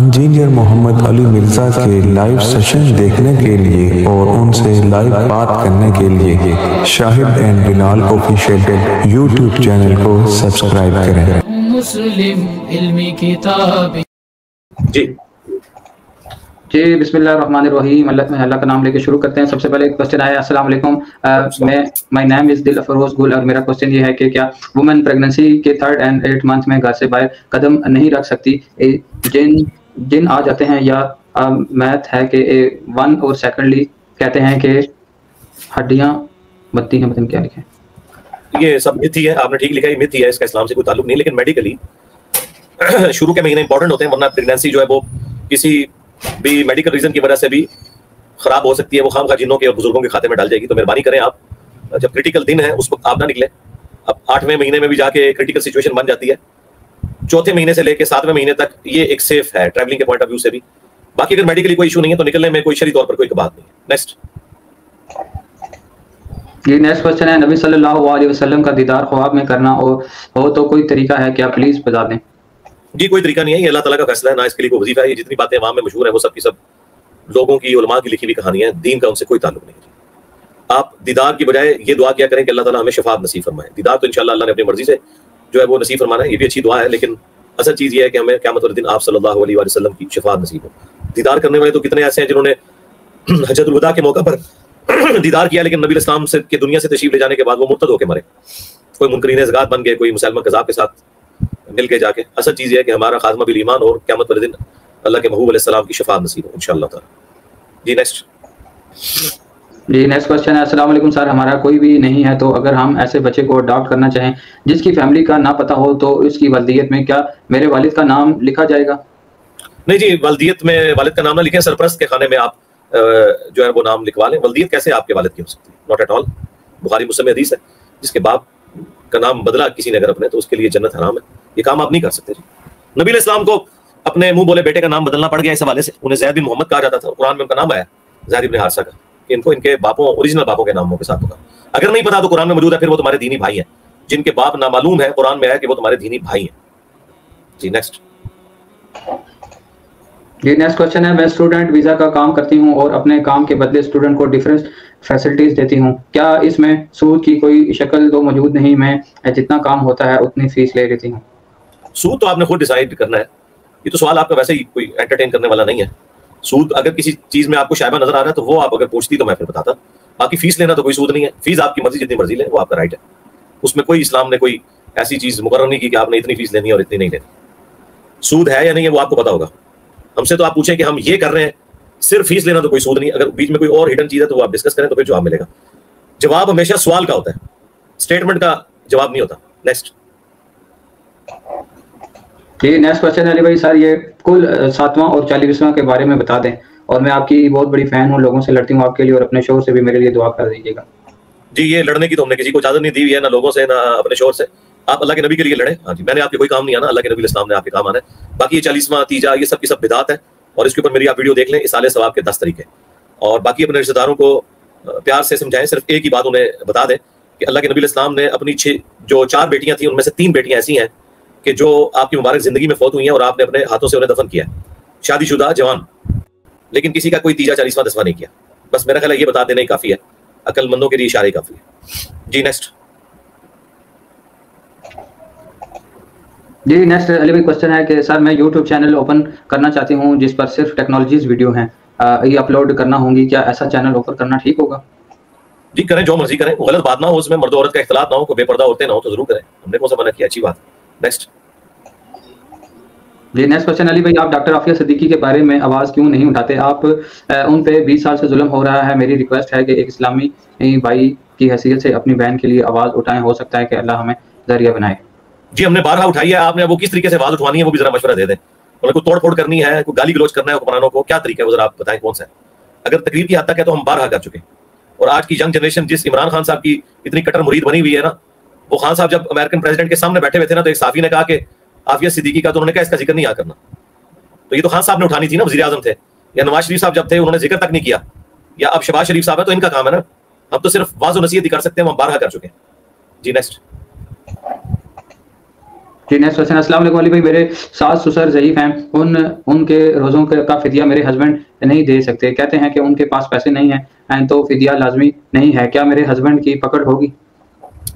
Engineer محمد علی مرزا کے live session دیکھنے کے لیے اور ان سے لائیو بات کرنے کے لیے Shahid and Bilal official YouTube channel کو سبسکرائب کریں۔ مسلم علمی کتاب۔ جی بسم اللہ الرحمن الرحیم۔ اللہ کا نام لے کے شروع کرتے ہیں۔ سب سے پہلے ایک کوسچن آیا، السلام علیکم، مائی نیم از دل افروز گل، اور میرا کوسچن یہ ہے کہ کیا وومن پریگننسی کے 3 اور 8 منتھ میں گھر سے باہر قدم نہیں رکھ سکتی؟ جن آ جاتے ہیں یا میتھ ہے کہ 1 اور سیکنڈلی کہتے ہیں کہ ہڈیاں بنتی ہیں، پتہ کیا لکھیں؟ یہ سب مت ہی ہے، آپ نے ٹھیک لکھا ہے، مت ہی ہے، اس کا اسلام سے کوئی تعلق نہیں، لیکن میڈیکلی شروع کے مہینے امپورٹنٹ ہوتے ہیں، ورنہ پریگننسی جو ہے وہ کسی بھی میڈیکل ریزن کی وجہ سے بھی خراب ہو سکتی ہے، وہ خام خواہ جنوں کے اور بزرگوں کے کھاتے میں ڈال جائے گی۔ تو مہربانی کریں آپ جب کریٹیکل دن ہے اس وقت آپ نہ نکلیں۔ اب 8ویں مہینے میں بھی جا کے کریٹیکل سچویشن بن جاتی ہے، 4تھے مہینے سے لے کے 7ویں مہینے تک یہ ایک سیف ہے ٹریولنگ کے پوائنٹ آف ویو سے بھی۔ باقی اگر میڈیکلی کوئی ایشو نہیں ہے تو نکلنے میں کوئی شرعی طور پر کوئی بات نہیں ہے۔ نیکسٹ یہ نیکسٹ کوسچن ہے، نبی صلی اللہ علیہ وسلم کا دیدار خواب میں کرنا ہو تو کوئی طریقہ ہے کیا؟ پلیز بتا دیں۔ جی کوئی طریقہ نہیں ہے، یہ اللہ تعالیٰ کا فیصلہ ہے، نہ اس کے لیے کوئی وظیفہ ہے۔ یہ جتنی باتیں عوام میں مشہور ہیں وہ سب کی سب لوگوں کی، علماء کی لکھی ہوئی کہانیاں ہیں، دین کا ان سے کوئی تعلق نہیں ہے۔ آپ دیدار کی بجائے یہ دعا کیا کریں کہ اللہ تعالیٰ ہمیں شفاعت نصیب فرمائے۔ دیدار تو انشاءاللہ اللہ نے اپنی مرضی سے جو ہے وہ نصیب فرمانا ہے، یہ بھی اچھی دعا ہے، لیکن اصل چیز یہ ہے کہ ہمیں قیامت والے دن آپ صلی اللہ علیہ وسلم کی شفاعت نصیب ہو۔ دیدار کرنے والے تو کتنے ایسے ہیں جنہوں نے حجۃ الوداع کے موقع پر دیدار کیا، لیکن نبی اسلام سے کے دنیا سے تشریف لے جانے کے بعد وہ مرتد ہو کے مرے، کوئی منکرین ازگاد بن گئے، کوئی مسلمہ کذاب کے ساتھ مل کے جا کے۔ اصل چیز یہ ہے کہ ہمارا خاتمہ بالایمان اور قیامت والے دن اللہ کے محبوب علیہ السلام کی شفاعت نصیب ہو انشاءاللہ تعالی۔ جی نیکسٹ کوسچن ہے، السلام علیکم سر، ہمارا کوئی بھی نہیں ہے تو اگر ہم ایسے بچے کو اڈاپٹ کرنا چاہیں جس کی فیملی کا نہ پتہ ہو تو اس کی والدیت میں کیا میرے والد کا نام لکھا جائے گا؟ نہیں جی، والدیت میں والد کا نام نہ لکھیں، سرپرست کے خانے میں آپ جو ہے وہ نام لکھوا لیں۔ والدیت کیسے آپ کے والد کی ہو سکتی ہے؟ Not at all. بخاری مسلم میں حدیث ہے، جس کے باپ کا نام بدلا کسی نے اگر اپنے تو اس کے لیے جنت حرام ہے۔ یہ کام آپ نہیں کر سکتے جی۔ نبی علیہ السلام کو اپنے منہ بولے بیٹے کا نام بدلنا پڑ گیا اس حوالے سے، انہیں زید بن محمد کہا جاتا تھا، قرآن میں ان کا نام آیا زید بن حارثہ کا، کہ ان کو ان کے باپوں اوریجنل باپوں کے ناموں کے ساتھ ہوگا۔ اگر نہیں پتا تو قرآن میں موجود ہے، پھر وہ تمہارے دینی بھائی ہیں، جن کے باپ نامعلوم ہے قرآن میں ہے کہ وہ تمہارے دینی بھائی ہیں۔ جی نیکسٹ یہ نیکسٹ کوسچن ہے، میں اسٹوڈنٹ ویزا کا کام کرتی ہوں اور اپنے کام کے بدلے اسٹوڈنٹ کو ڈفرینٹ فیسلٹیز دیتی ہوں، کیا اس میں سود کی کوئی شکل تو موجود نہیں؟ میں جتنا کام ہوتا ہے اتنی فیس لے لیتی ہوں۔ سود تو آپ نے خود ڈیسائیڈ کرنا ہے، یہ تو سوال آپ کا ویسے ہی کوئی انٹرٹین کرنے والا نہیں ہے۔ سود اگر کسی چیز میں آپ کو شائبہ نظر آ رہا ہے تو وہ آپ اگر پوچھتی تو میں پھر بتاتا، باقی فیس لینا تو کوئی سود نہیں ہے۔ فیس آپ کی مرضی جتنی مرضی لیں، وہ آپ کا رائٹ ہے، اس میں کوئی اسلام نے کوئی ایسی چیز مقرر نہیں کی کہ آپ نے اتنی فیس لینی ہے اور اتنی نہیں لینی۔ سود ہے یا نہیں ہے وہ آپ کو پتا ہوگا، ہم سے تو آپ پوچھیں کہ ہم یہ کر رہے ہیں، صرف فیس لینا تو کوئی سود نہیں۔ اگر بیچ میں کوئی اور ہڈن چیز ہے تو وہ آپ ڈسکس کریں تو پھر جواب ملے گا۔ جواب ہمیشہ سوال کا ہوتا ہے، اسٹیٹمنٹ کا جواب نہیں ہوتا۔ نیکسٹ یہ نیکسٹ کوسچن ہے علی بھائی، سر یہ کل 7واں اور 40واں کے بارے میں بتا دیں، اور میں آپ کی بہت بڑی فین ہوں، لوگوں سے لڑتی ہوں آپ کے لیے، اور اپنے شوہر سے بھی میرے لیے دعا کر دیجیے گا۔ جی یہ لڑنے کی تو ہم نے کسی کو اجازت نہیں دی ہوئی ہے، نہ لوگوں سے نہ اپنے شوہر سے۔ آپ اللہ کے نبی کے لیے لڑیں۔ ہاں جی، میں نے آپ کے کوئی کام نہیں آنا، اللہ کے نبی علیہ السلام نے آپ کے کام آنا ہے۔ باقی یہ 40واں تیجا یہ سب کی سب بدعت ہے، اور اس کے اوپر میری آپ ویڈیو دیکھ لیں، اصالہ ثواب کے 10 طریقے، اور باقی اپنے رشتہ داروں کو پیار سے سمجھائیں۔ صرف ایک ہی بات انہیں بتا دیں کہ اللہ کے نبی علیہ السلام نے اپنی 4 بیٹیاں تھیں، ان میں سے 3 بیٹیاں ایسی ہیں کہ جو آپ کی مبارک زندگی میں فوت ہوئی ہیں اور آپ نے اپنے ہاتھوں سے انہیں دفن کیا ہے، شادی شدہ جوان، لیکن کسی کا کوئی تیجا 40واں 10واں نہیں کیا۔ بس میرا خیال ہے یہ بتا دینا ہی کافی ہے، عقل مندوں کے لیے اشارے کافی ہے۔ جی نیکسٹ جی نیکسٹ علی بھائی کوسچن ہے کہ سر میں یوٹیوب چینل اوپن کرنا چاہتی ہوں جس پر صرف ٹیکنالوجیز ویڈیو ہیں، یہ اپلوڈ کرنا ہوں گی، کیا ایسا چینل اوپن کرنا ٹھیک ہوگا؟ جی کریں، جو مرضی کریں، غلط بات نہ ہو اس میں، مرد و عورت کا اختلاط نہ ہو، کوئی بے پردہ عورتیں نہ ہو تو ضرور کریں، ہم نے کون سا منع کیا، اچھی بات۔ نیکسٹ جی نیکسٹ کوسچن علی بھائی، آپ ڈاکٹر عافیہ صدیقی کے بارے میں آواز کیوں نہیں اٹھاتے؟ آپ ان پہ 20 سال سے ظلم ہو رہا ہے، میری ریکویسٹ ہے کہ ایک اسلامی بھائی کی حیثیت سے اپنی بہن کے لیے آواز اٹھائیں، ہو سکتا ہے کہ اللہ ہمیں ذریعہ بنائے۔ جی ہم نے بارہا اٹھائی ہے، آپ نے وہ کس طریقے سے آواز اٹھوانی ہے وہ بھی ذرا مشورہ دے دیں، اور کوئی توڑ پھوڑ کرنی ہے، کوئی گالی گلوچ کرنا ہے حکمرانوں کو، کیا طریقہ ہے وہ ذرا آپ بتائیں کون سا ہے؟ اگر تقریر کی حد تک ہے تو ہم بارہا کر چکے ہیں، اور آج کی ینگ جنریشن جس عمران خان صاحب کی اتنی کٹر مرید بنی ہوئی ہے نا، وہ خان صاحب جب امریکن پریزیڈنٹ کے سامنے بیٹھے ہوئے تھے نا تو ایک صحافی نے کہا کہ عافیہ صدیقی کا، تو انہوں نے کہا اس کا ذکر نہیں کرنا، تو یہ تو خان صاحب نے اٹھانی تھی نا، وزیر اعظم تھے، یا نواز شریف صاحب جب تھے انہوں نے ذکر تک نہیں کیا، یا اب شہباز شریف صاحب ہے تو ان کا کام ہے نا، ہم تو صرف واضح و نصیحت ہی کر سکتے ہیں، ہم بارہا کر چکے ہیں۔ جی نیکسٹ جی نیکسٹ کوشچن، السلام علیکم علی بھائی، میرے ساس سسر ضعیف ہیں، ان کے روزوں کا فدیہ میرے ہسبینڈ نہیں دے سکتے، کہتے ہیں کہ ان کے پاس پیسے نہیں ہیں تو فدیہ لازمی نہیں ہے، کیا میرے ہسبینڈ کی پکڑ ہوگی؟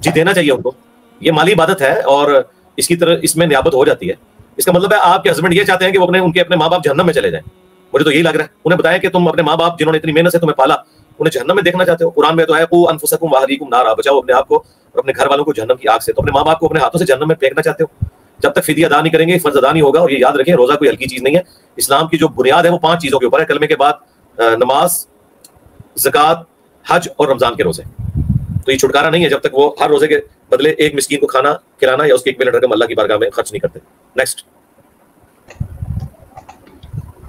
جی دینا چاہیے ان کو، یہ مالی عبادت ہے اور اس کی طرح اس میں نیابت ہو جاتی ہے. اس کا مطلب ہے آپ کے ہسبینڈ یہ چاہتے ہیں کہ وہ اپنے ماں باپ جہنم میں چلے جائیں. مجھے تو یہی لگ رہا ہے. انہیں بتائیں کہ تم اپنے ماں باپ جنہوں نے اتنی محنت سے تمہیں پالا انہیں جہنم میں دیکھنا چاہتے ہو. قرآن میں تو ہے قوا انفسکم واہلیکم نارا، بچاؤ اپنے آپ کو اور اپنے گھر والوں کو جہنم کی آگ سے. تو اپنے ماں باپ کو اپنے ہاتھوں سے جہنم میں پھینکنا چاہتے ہو. جب تک فدیہ ادا نہیں کریں گے فرض ادا نہیں ہوگا. اور یہ یاد رکھیں روزہ کوئی ہلکی چیز نہیں ہے. اسلام کی جو بنیاد ہے وہ 5 چیزوں کے اوپر ہے. کلمے کے بعد نماز، زکوٰۃ، حج اور رمضان کے روزے. تو یہ چھٹکارا نہیں ہے جب تک وہ ہر روزے کے بدلے ایک مسکین کو کھانا کھلانا یا اس کی 1 ملٹ رقم اللہ کی بارگاہ میں خرچ نہیں کرتے. نیکسٹ.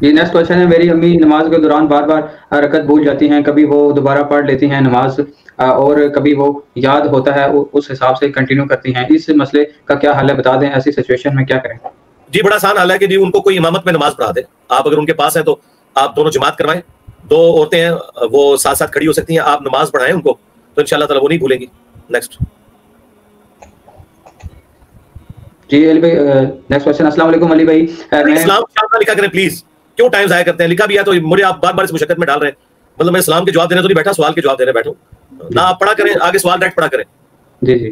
یہ نیکسٹ کوشچن ہے، میری امی نماز کے دوران بار بار رکعت بھول جاتی ہیں، کبھی وہ دوبارہ پڑھ لیتی ہیں نماز اور کبھی وہ یاد ہوتا ہے اس حساب سے کنٹینیو کرتی ہیں، اس مسئلے کا کیا حل ہے بتا دیں، ایسی سچویشن میں کیا کریں؟ جی بڑا آسان حل ہے کہ جی ان کو کوئی امامت میں نماز پڑھا دے. آپ اگر ان کے پاس ہیں تو آپ دونوں جماعت کروائیں. 2 عورتیں ہیں وہ ساتھ ساتھ کھڑی ہو سکتی ہیں. آپ نماز پڑھائیں ان کو تو انشاءاللہ تعالیٰ وہ نہیں بھولیں گی. نیکسٹ. جی علی بھائی نیکسٹ کوشچن، السلام علیکم علی بھائی، اسلام شامل لکھا کریں پلیز. کیوں ٹائم ضائع کرتے ہیں؟ لکھا بھی ہے تو مجھے آپ بار بار اس مشقت میں ڈال رہے ہیں. مطلب میں اسلام کے جواب دینے تو نہیں بیٹھا، سوال کے جواب دینے بیٹھا ہوں. نہ آپ پڑھا کریں آگے سوال ڈائریکٹ پڑھا کریں. جی جی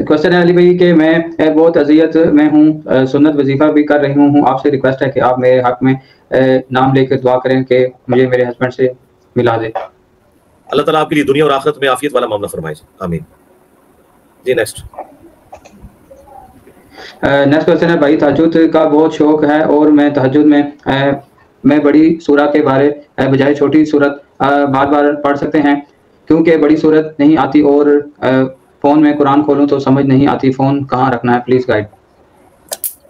کوشچن ہے علی بھائی کہ میں بہت اذیت میں ہوں، سنت وظیفہ بھی کر رہی ہوں، آپ سے ریکویسٹ ہے کہ آپ میرے حق میں نام لے کے دعا کریں کہ مجھے میرے ہسبینڈ سے ملا دے. اللہ تعالیٰ آپ کے لیے دنیا اور آخرت میں عافیت والا معاملہ فرمائے. آمین. جی نیکسٹ. نیکسٹ کوشچن ہے، بھائی تہجد کا بہت شوق ہے اور میں تہجد میں بڑی سورہ کے بجائے چھوٹی صورت بار بار پڑھ سکتے ہیں کیونکہ بڑی صورت نہیں آتی اور فون میں قرآن کھولوں تو سمجھ نہیں آتی، فون کہاں رکھنا ہے پلیز گائیڈ.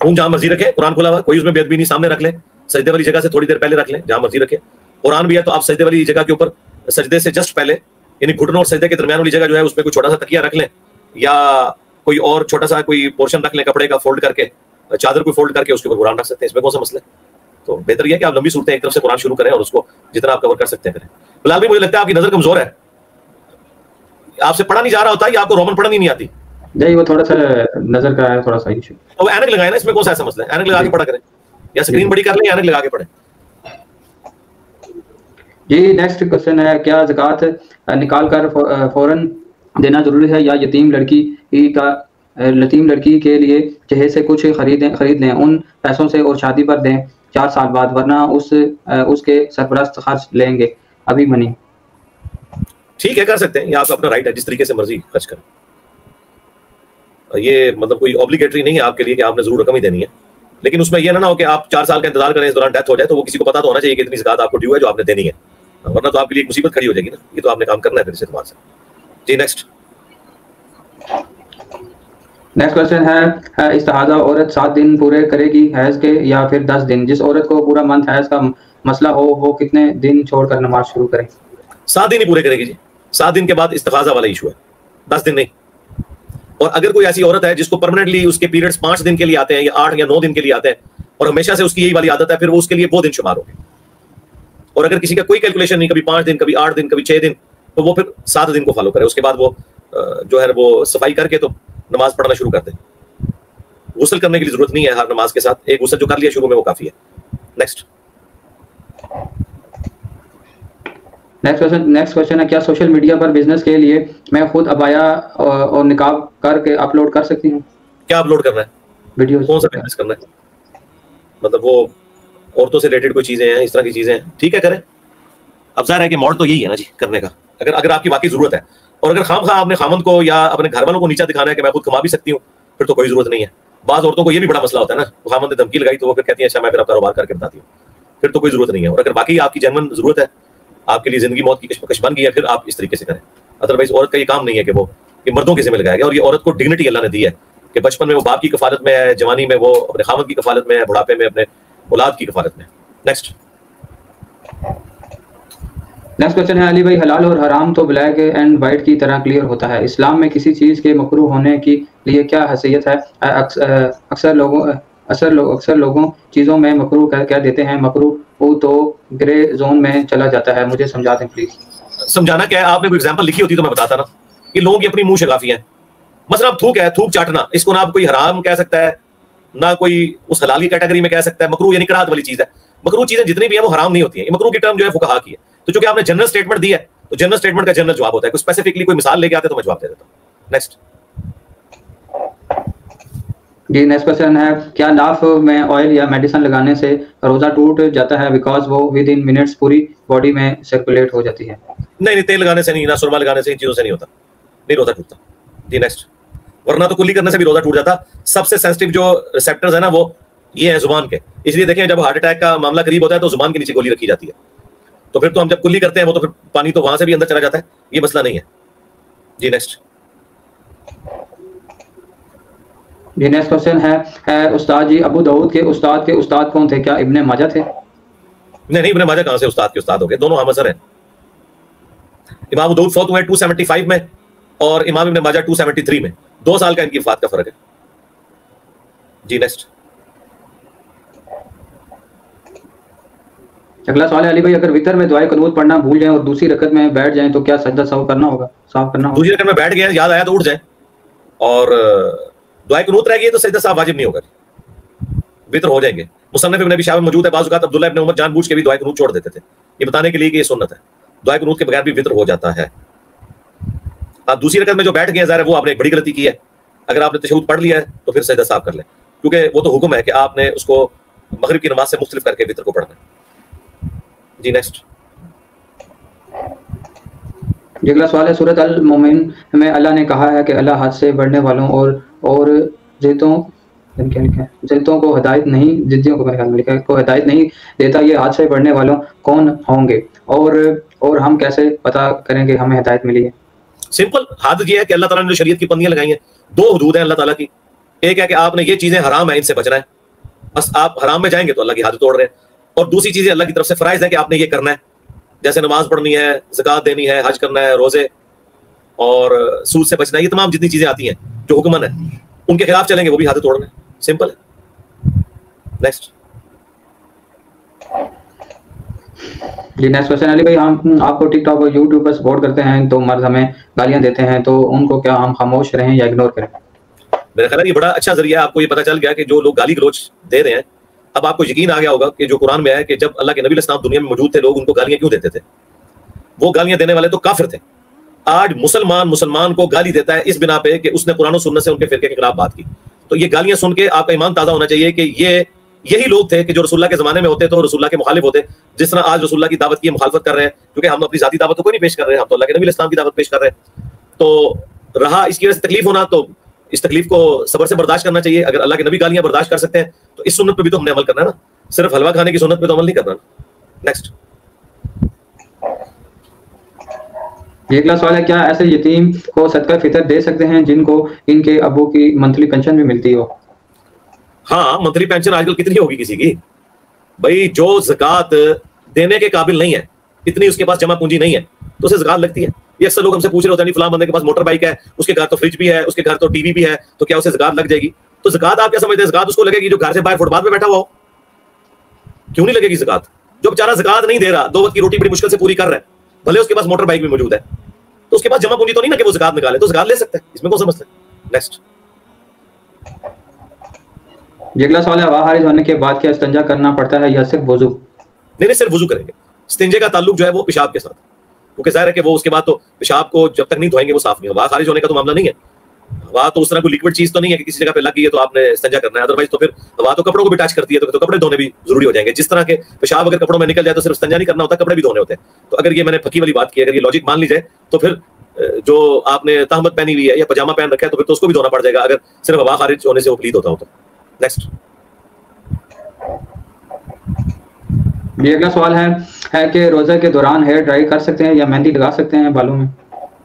فون جہاں مرضی رکھیں، قرآن کھولا ہوا کوئی اس میں بے ادبی نہیں، سامنے رکھ لیں، سجدے والی جگہ سے تھوڑی دیر پہلے رکھ لیں، جہاں مرضی رکھیں. قرآن بھی ہے تو آپ سجدے والی جگہ کے اوپر سجدے سے جسٹ پہلے یعنی گھٹنوں اور سجدے کے درمیان والی جگہ جو ہے اس میں کوئی چھوٹا سا تکیہ رکھ لیں یا کوئی اور چھوٹا سا کوئی پورشن رکھ لیں کپڑے کا فولڈ کر کے، چادر کو فولڈ کر کے اس کے اوپر قرآن رکھ سکتے ہیں. اس میں کون سا مسئلہ ہے؟ تو بہتر یہ ہے کہ آپ لمبی صورتیں ایک طرف سے قرآن شروع کریں اور اس کو جتنا آپ کور کر سکتے ہیں کریں. فی الحال بھی مجھے لگتا ہے آپ کی نظر کمزور ہے، آپ سے پڑھا نہیں جا رہا ہوتا یا آپ کو رومن پڑھنا نہیں آتی. جی وہ تھوڑا سا نظر کا ہے، تھوڑا سا ایشو. تو وہ اینک لگائیں نا، اس میں کون سا ایسا مسئلہ ہے؟ اینک لگا کے پڑھا کریں یا اسکرین بڑی کر لیں یا اینک لگا کے پڑھیں. جی نیکسٹ کوشچن ہے، کیا زکوٰۃ نکال کر فوراً دینا ضروری ہے یا یتیم لڑکی کے لیے جہیز سے کچھ خرید لیں ان پیسوں سے اور شادی پر دیں 4 سال بعد، ورنہ اس کے سرپرست خرچ لیں گے ابھی منی؟ ٹھیک ہے کر سکتے ہیں، یہ آپ کا اپنا رائٹ ہے، جس طریقے سے مرضی خرچ کریں. یہ مطلب کوئی اوبلیگیٹری نہیں ہے آپ کے لیے کہ آپ نے ضرور رقم ہی دینی ہے، لیکن اس میں یہ نہ ہو کہ آپ 4 سال کا انتظار کریں، اس دوران ڈیتھ ہو جائے تو وہ کسی کو پتا تو ہونا چاہیے کہ اتنی زکوٰۃ آپ کو ڈیو ہے جو آپ نے دینی ہے، ورنہ تو آپ کے لیے ایک مصیبت کھڑی ہو جائے گی نا. یہ تو آپ نے کام کرنا ہے پھر اس اعتبار سے. جی نیکسٹ. نیکسٹ کوشچن ہے، استحاضہ عورت 7 دن پورے کرے گی حیض کے یا پھر 10 دن؟ جس عورت کو پورا منتھ حیض کا مسئلہ ہو وہ کتنے دن چھوڑ کر نماز شروع کرے؟ 7 دن ہی پورے کرے گی جی. 7 دن کے بعد استحاضہ والا ایشو ہے، 10 دن نہیں. اور اگر کوئی ایسی عورت ہے جس کو پرماننٹلی اس کے پیریڈز 5 دن کے لیے آتے ہیں یا 8 یا 9 دن کے لیے آتے ہیں اور ہمیشہ سے اس کی یہی والی عادت ہے، پھر وہ اس کے لیے وہ دن شمار ہوں گے. اور اگر کسی کا کوئی کیلکولیشن نہیں، کبھی 5 دن کبھی 8 دن کبھی 6 دن، تو وہ پھر 7 دن کو فالو کرے. اس کے بعد وہ جو ہے وہ صفائی کر کے تو نماز پڑھنا شروع کر دیں. غسل کرنے کی ضرورت نہیں ہے ہر نماز کے ساتھ، ایک غسل جو کر لیا شروع میں وہ کافی ہے. نیکسٹ. نیکسٹ کوشچن ہے، کیا سوشل میڈیا پر بزنس کے لیے میں خود ابایا اور نقاب کر کے اپلوڈ کر سکتی ہوں؟ کیا اپلوڈ کرنا ہے؟ ویڈیوز. کون سا بزنس کرنا ہے؟ مطلب وہ عورتوں سے ریلیٹڈ کوئی چیزیں ہیں، اس طرح کی چیزیں ہیں، ٹھیک ہے کریں. اب ظاہر ہے کہ موڈ تو یہی ہے نا جی کرنے کا، اگر آپ کی واقعی ضرورت ہے. اور اگر خام خواہ آپ نے خامند کو یا اپنے گھر والوں کو نیچا دکھانا ہے کہ میں خود کما بھی سکتی ہوں، پھر تو کوئی ضرورت نہیں ہے. بعض عورتوں کو یہ بھی بڑا مسئلہ ہوتا ہے نا، خامند نے دھمکی لگائی تو وہ پھر کہتی ہیں اچھا میں پھر کاروبار کر کے بتاتی ہوں، پھر تو کوئی ضرورت نہیں ہے. اور اگر باقی آپ کی جنون ضرورت ہے، آپ کے لیے زندگی موت کی کشمکش بن گئی ہے، پھر آپ اس طریقے سے کریں. ادروائز عورت کا یہ کام نہیں ہے کہ وہ یہ مردوں کے ذمہ لگایا گیا. اور یہ عورت کو ڈگنیٹی اللہ نے دی ہے کہ بچپن میں وہ باپ کی کفالت میں ہے، جوانی میں وہ اپنے خامند کی کفالت میں ہے، بڑھاپے میں اپنے اولاد کی کفالت میں. نیکسٹ. نیکسٹ کوشچن ہے، علی بھائی حلال اور حرام تو بلیک اینڈ وائٹ کی طرح کلیئر ہوتا ہے، اسلام میں کسی چیز کے مکروہ ہونے کے لیے کیا حیثیت ہے؟ اکثر لوگوں چیزوں میں مکروہ کہہ دیتے ہیں، مکروہ تو گرے زون میں چلا جاتا ہے، مجھے سمجھا دیں پلیز. سمجھانا کیا ہے؟ آپ نے کوئی ایگزامپل لکھی ہوتی تو میں بتاتا نا. یہ لوگوں کی اپنی منہ شگافی ہیں. مثلا اب تھوک ہے, تھوک چاٹنا, اس کو نہ آپ کوئی حرام کہہ سکتا ہے نہ کوئی اس حلال کی کیٹیگری میں کہہ سکتا ہے. مکروہ یعنی کراہت والی چیز ہے. مکروہ چیزیں جتنی بھی ہیں وہ حرام نہیں ہوتی ہیں. یہ مکروہ کی ٹرم جو ہے فقہا کی ہے. تو چونکہ آپ نے جنرل اسٹیٹمنٹ دی ہے تو جنرل اسٹیٹمنٹ کا جنرل جواب ہوتا ہے. کوئی اسپیسیفکلی کوئی مثال لے کے آتے تو میں جواب دے دیتا ہوں. نیکسٹ جی نیکسٹ کوشچن ہے, کیا ناف میں آئل یا میڈیسن لگانے سے روزہ ٹوٹ جاتا ہے بیکاز وہ ود ان منٹس پوری باڈی میں سرکولیٹ ہو جاتی ہے؟ نہیں, تیل لگانے سے نہیں, نہ سرما لگانے سے, ان چیزوں سے نہیں ہوتا, نہیں روزہ ٹوٹتا. جی نیکسٹ. ورنہ تو کلی کرنے سے بھی روزہ ٹوٹ جاتا. سب سے سینسٹیو جو ریسیپٹرز ہیں نا وہ یہ ہیں زبان کے. اس لیے دیکھیں جب ہارٹ اٹیک کا معاملہ قریب ہوتا ہے تو زبان کے نیچے گولی رکھی جاتی ہے. تو پھر تو ہم جب کلی کرتے ہیں وہ تو پھر پانی تو وہاں سے بھی اندر چلا جاتا ہے. یہ مسئلہ نہیں ہے. جی نیکسٹ. جی نیکسٹ کوشچن ہے استاد جی, ابو داؤد کے استاد کون تھے؟ کیا ابن ماجہ تھے؟ نہیں, ابن ماجہ کہاں سے استاد کے استاد ہو گئے, دونوں ہم اثر ہیں. امام ابو داؤد فوت ہوئے 275 میں اور امام ابن ماجہ 273 میں, 2 سال کا ان کی وفات کا فرق ہے. جی نیکسٹ. اگلا سوال ہے علی بھائی, اگر وتر میں دعائے قنوت پڑھنا بھول جائیں اور دوسری رکعت میں بیٹھ جائیں تو کیا سجدہ سہو کرنا ہوگا؟ دوسری رکعت میں بیٹھ گئے یاد آیا تو اٹھ جائیں, اور دعائے قنوت رہ گئی تو سجدہ سہو واجب نہیں ہوگا, وتر ہو جائیں گے. مصنف ابن ابی شیبہ موجود ہے, بعض اوقات عبداللہ ابن عمر جان بوجھ کے بھی دعائے قنوت چھوڑ دیتے تھے, یہ بتانے کے لیے کہ یہ سنت ہے. دعائے قنوت کے بغیر بھی وتر ہو جاتا ہے. آپ دوسری رکعت میں جو بیٹھ گئے ظاہر ہے وہ آپ نے ایک بڑی غلطی کی ہے. اگر آپ نے تشہد پڑھ لیا ہے تو پھر سجدہ سہو کر لیں, کیونکہ وہ تو حکم ہے کہ آپ نے اس کو مغرب کی نماز سے مختلف کر کے وتر کو پڑھنا ہے. جی نیکسٹ. یہ اگلا سوال ہے, سورۃ المومن میں اللہ نے کہا ہے کہ اللہ حد سے بڑھنے والوں اور ضدوں کو ہدایت نہیں, ضدیوں کو ہدایت نہیں دیتا. یہ حد سے بڑھنے والوں کون ہوں گے, اور ہم کیسے پتا کریں کہ ہمیں ہدایت ملی ہے؟ سمپل. حد یہ ہے کہ اللہ تعالیٰ نے جو شریعت کی پابندیاں لگائی ہیں, 2 حدود ہیں اللہ تعالیٰ کی. ایک ہے کہ آپ نے یہ چیزیں حرام ہیں ان سے بچنا ہے, بس آپ حرام میں جائیں گے تو اللہ کی حد توڑ رہے ہیں. اور دوسری چیزیں اللہ کی طرف سے فرائض ہے کہ آپ نے یہ کرنا ہے, جیسے نماز پڑھنی ہے, زکوٰۃ دینی ہے, حج کرنا ہے, روزے اور سود سے بچنا ہے. یہ تمام جتنی چیزیں آتی ہیں جو حکمن ہے ان کے خلاف چلیں گے وہ بھی حد توڑ رہے ہیں. سمپل ہے. نیکسٹ. جی نیکسٹ کوشچن علی بھائی, ہم آپ کو ٹک ٹاک اور یوٹیوب پر سپورٹ کرتے ہیں تو مرد ہمیں گالیاں دیتے ہیں تو ان کو کیا ہم خاموش رہیں یا اگنور کریں؟ میرا خیال ہے یہ بڑا اچھا ذریعہ ہے. آپ کو یہ پتا چل گیا کہ جو لوگ گالی گلوچ دے رہے ہیں, اب آپ کو یقین آ گیا ہوگا کہ جو قرآن میں ہے کہ جب اللہ کے نبی علیہ السلام دنیا میں موجود تھے لوگ ان کو گالیاں کیوں دیتے تھے. وہ گالیاں دینے والے تو کافر تھے. آج مسلمان کو گالی دیتا ہے اس بنا پہ کہ اس نے قرآن و سنت سے ان کے فرقے کے خلاف بات کی. تو یہ گالیاں سن کے آپ کا ایمان تازہ ہونا چاہیے کہ یہی لوگ تھے کہ جو رسول اللہ کے زمانے میں ہوتے تو رسول اللہ کے مخالف ہوتے. جس طرح آج رسول اللہ کی دعوت کی مخالفت کر رہے ہیں, کیونکہ ہم اپنی ذاتی دعوت تو کوئی نہیں پیش کر رہے ہیں, ہم تو اللہ کے نبی علیہ السلام کی دعوت پیش کر رہے ہیں. تو رہا اس کی وجہ سے تکلیف ہونا, تو اس تکلیف کو صبر سے برداشت کرنا چاہیے. اگر اللہ کے نبی گالیاں برداشت کر سکتے ہیں تو اس سنت پہ بھی تو ہم نے عمل کرنا ہے نا, صرف حلوہ کھانے کی سنت پہ تو عمل نہیں کرنا. نیکسٹ. یہ اگلا سوال ہے, کیا ایسے یتیم کو صدقہ فطر دے سکتے ہیں جن کو ان کے ابو کی منتھلی پینشن بھی ملتی ہو؟ ہاں, منتھلی پینشن آج کل کتنی ہوگی کسی کی بھائی, جو زکوٰۃ دینے کے قابل نہیں ہے, اتنی اس کے پاس جمع پونجی نہیں ہے تو اسے زکوٰۃ لگتی ہے. یہ اکثر لوگ ہم سے پوچھ رہے ہوتے ہیں فلاں بندے کے پاس موٹر بائک ہے, اس کے گھر تو فریج بھی ہے, اس کے گھر تو ٹی وی بھی ہے, تو کیا اسے زکوٰۃ لگ جائے گی؟ تو زکوٰۃ آپ کیا سمجھتے ہیں زکوٰۃ اس کو لگے گی جو گھر سے باہر فٹ پاتھ پہ بیٹھا ہوا ہو؟ کیوں نہیں لگے گی زکوٰۃ؟ جو بیچارہ زکوٰۃ نہیں دے رہا, 2 وقت کی روٹی بڑی مشکل سے پوری کر رہا ہے, بھلے اس کے پاس موٹر بائک بھی موجود ہے, تو اس کے پاس جمع پونجی تو نہیں نا کہ وہ زکوٰۃ نکالے, تو زکوٰۃ لے سکتے ہیں, اس میں کون سا مسئلہ ہے. نیکسٹ. یہ اگلا سوال ہے, ہوا خارج ہونے کے بعد کیا استنجا کرنا پڑتا ہے یا صرف وضو؟ نہیں, صرف وضو کریں گے. استنجے کا تعلق جو ہے وہ پیشاب کے ساتھ, کیونکہ ظاہر ہے کہ وہ اس کے بعد تو پیشاب کو جب تک نہیں دھوئیں گے وہ صاف نہیں. ہوا خارج ہونے کا تو معاملہ نہیں ہے. ہوا تو اس طرح کوئی لیکوڈ چیز تو نہیں ہے کہ کسی جگہ پہ لگ گئی ہے تو آپ نے استنجا کرنا ہے, ادروائز تو پھر ہوا تو کپڑوں کو بھی ٹچ کرتی ہے, تو کپڑے دھونے بھی ضروری ہو جائیں گے. جس طرح کے پیشاب اگر کپڑوں میں نکل جائے تو صرف استنجا نہیں کرنا ہوتا, کپڑے بھی دھونے ہوتے ہیں. تو اگر یہ میں نے پھکی والی بات کی, اگر یہ لاجک مان لی جائے تو پھر جو آپ نے تہمت پہنی ہوئی ہے یا پاجامہ پہن رکھا ہے تو پھر تو اس کو بھی دھونا پڑ جائے گا, اگر صرف ہوا خارج ہونے سے وہ پلید ہوتا ہو تو. نیکسٹ. یہ اگلا سوال ہے کہ روزہ کے دوران ہیئر ڈرائی کر سکتے ہیں یا مہندی لگا سکتے ہیں بالوں میں؟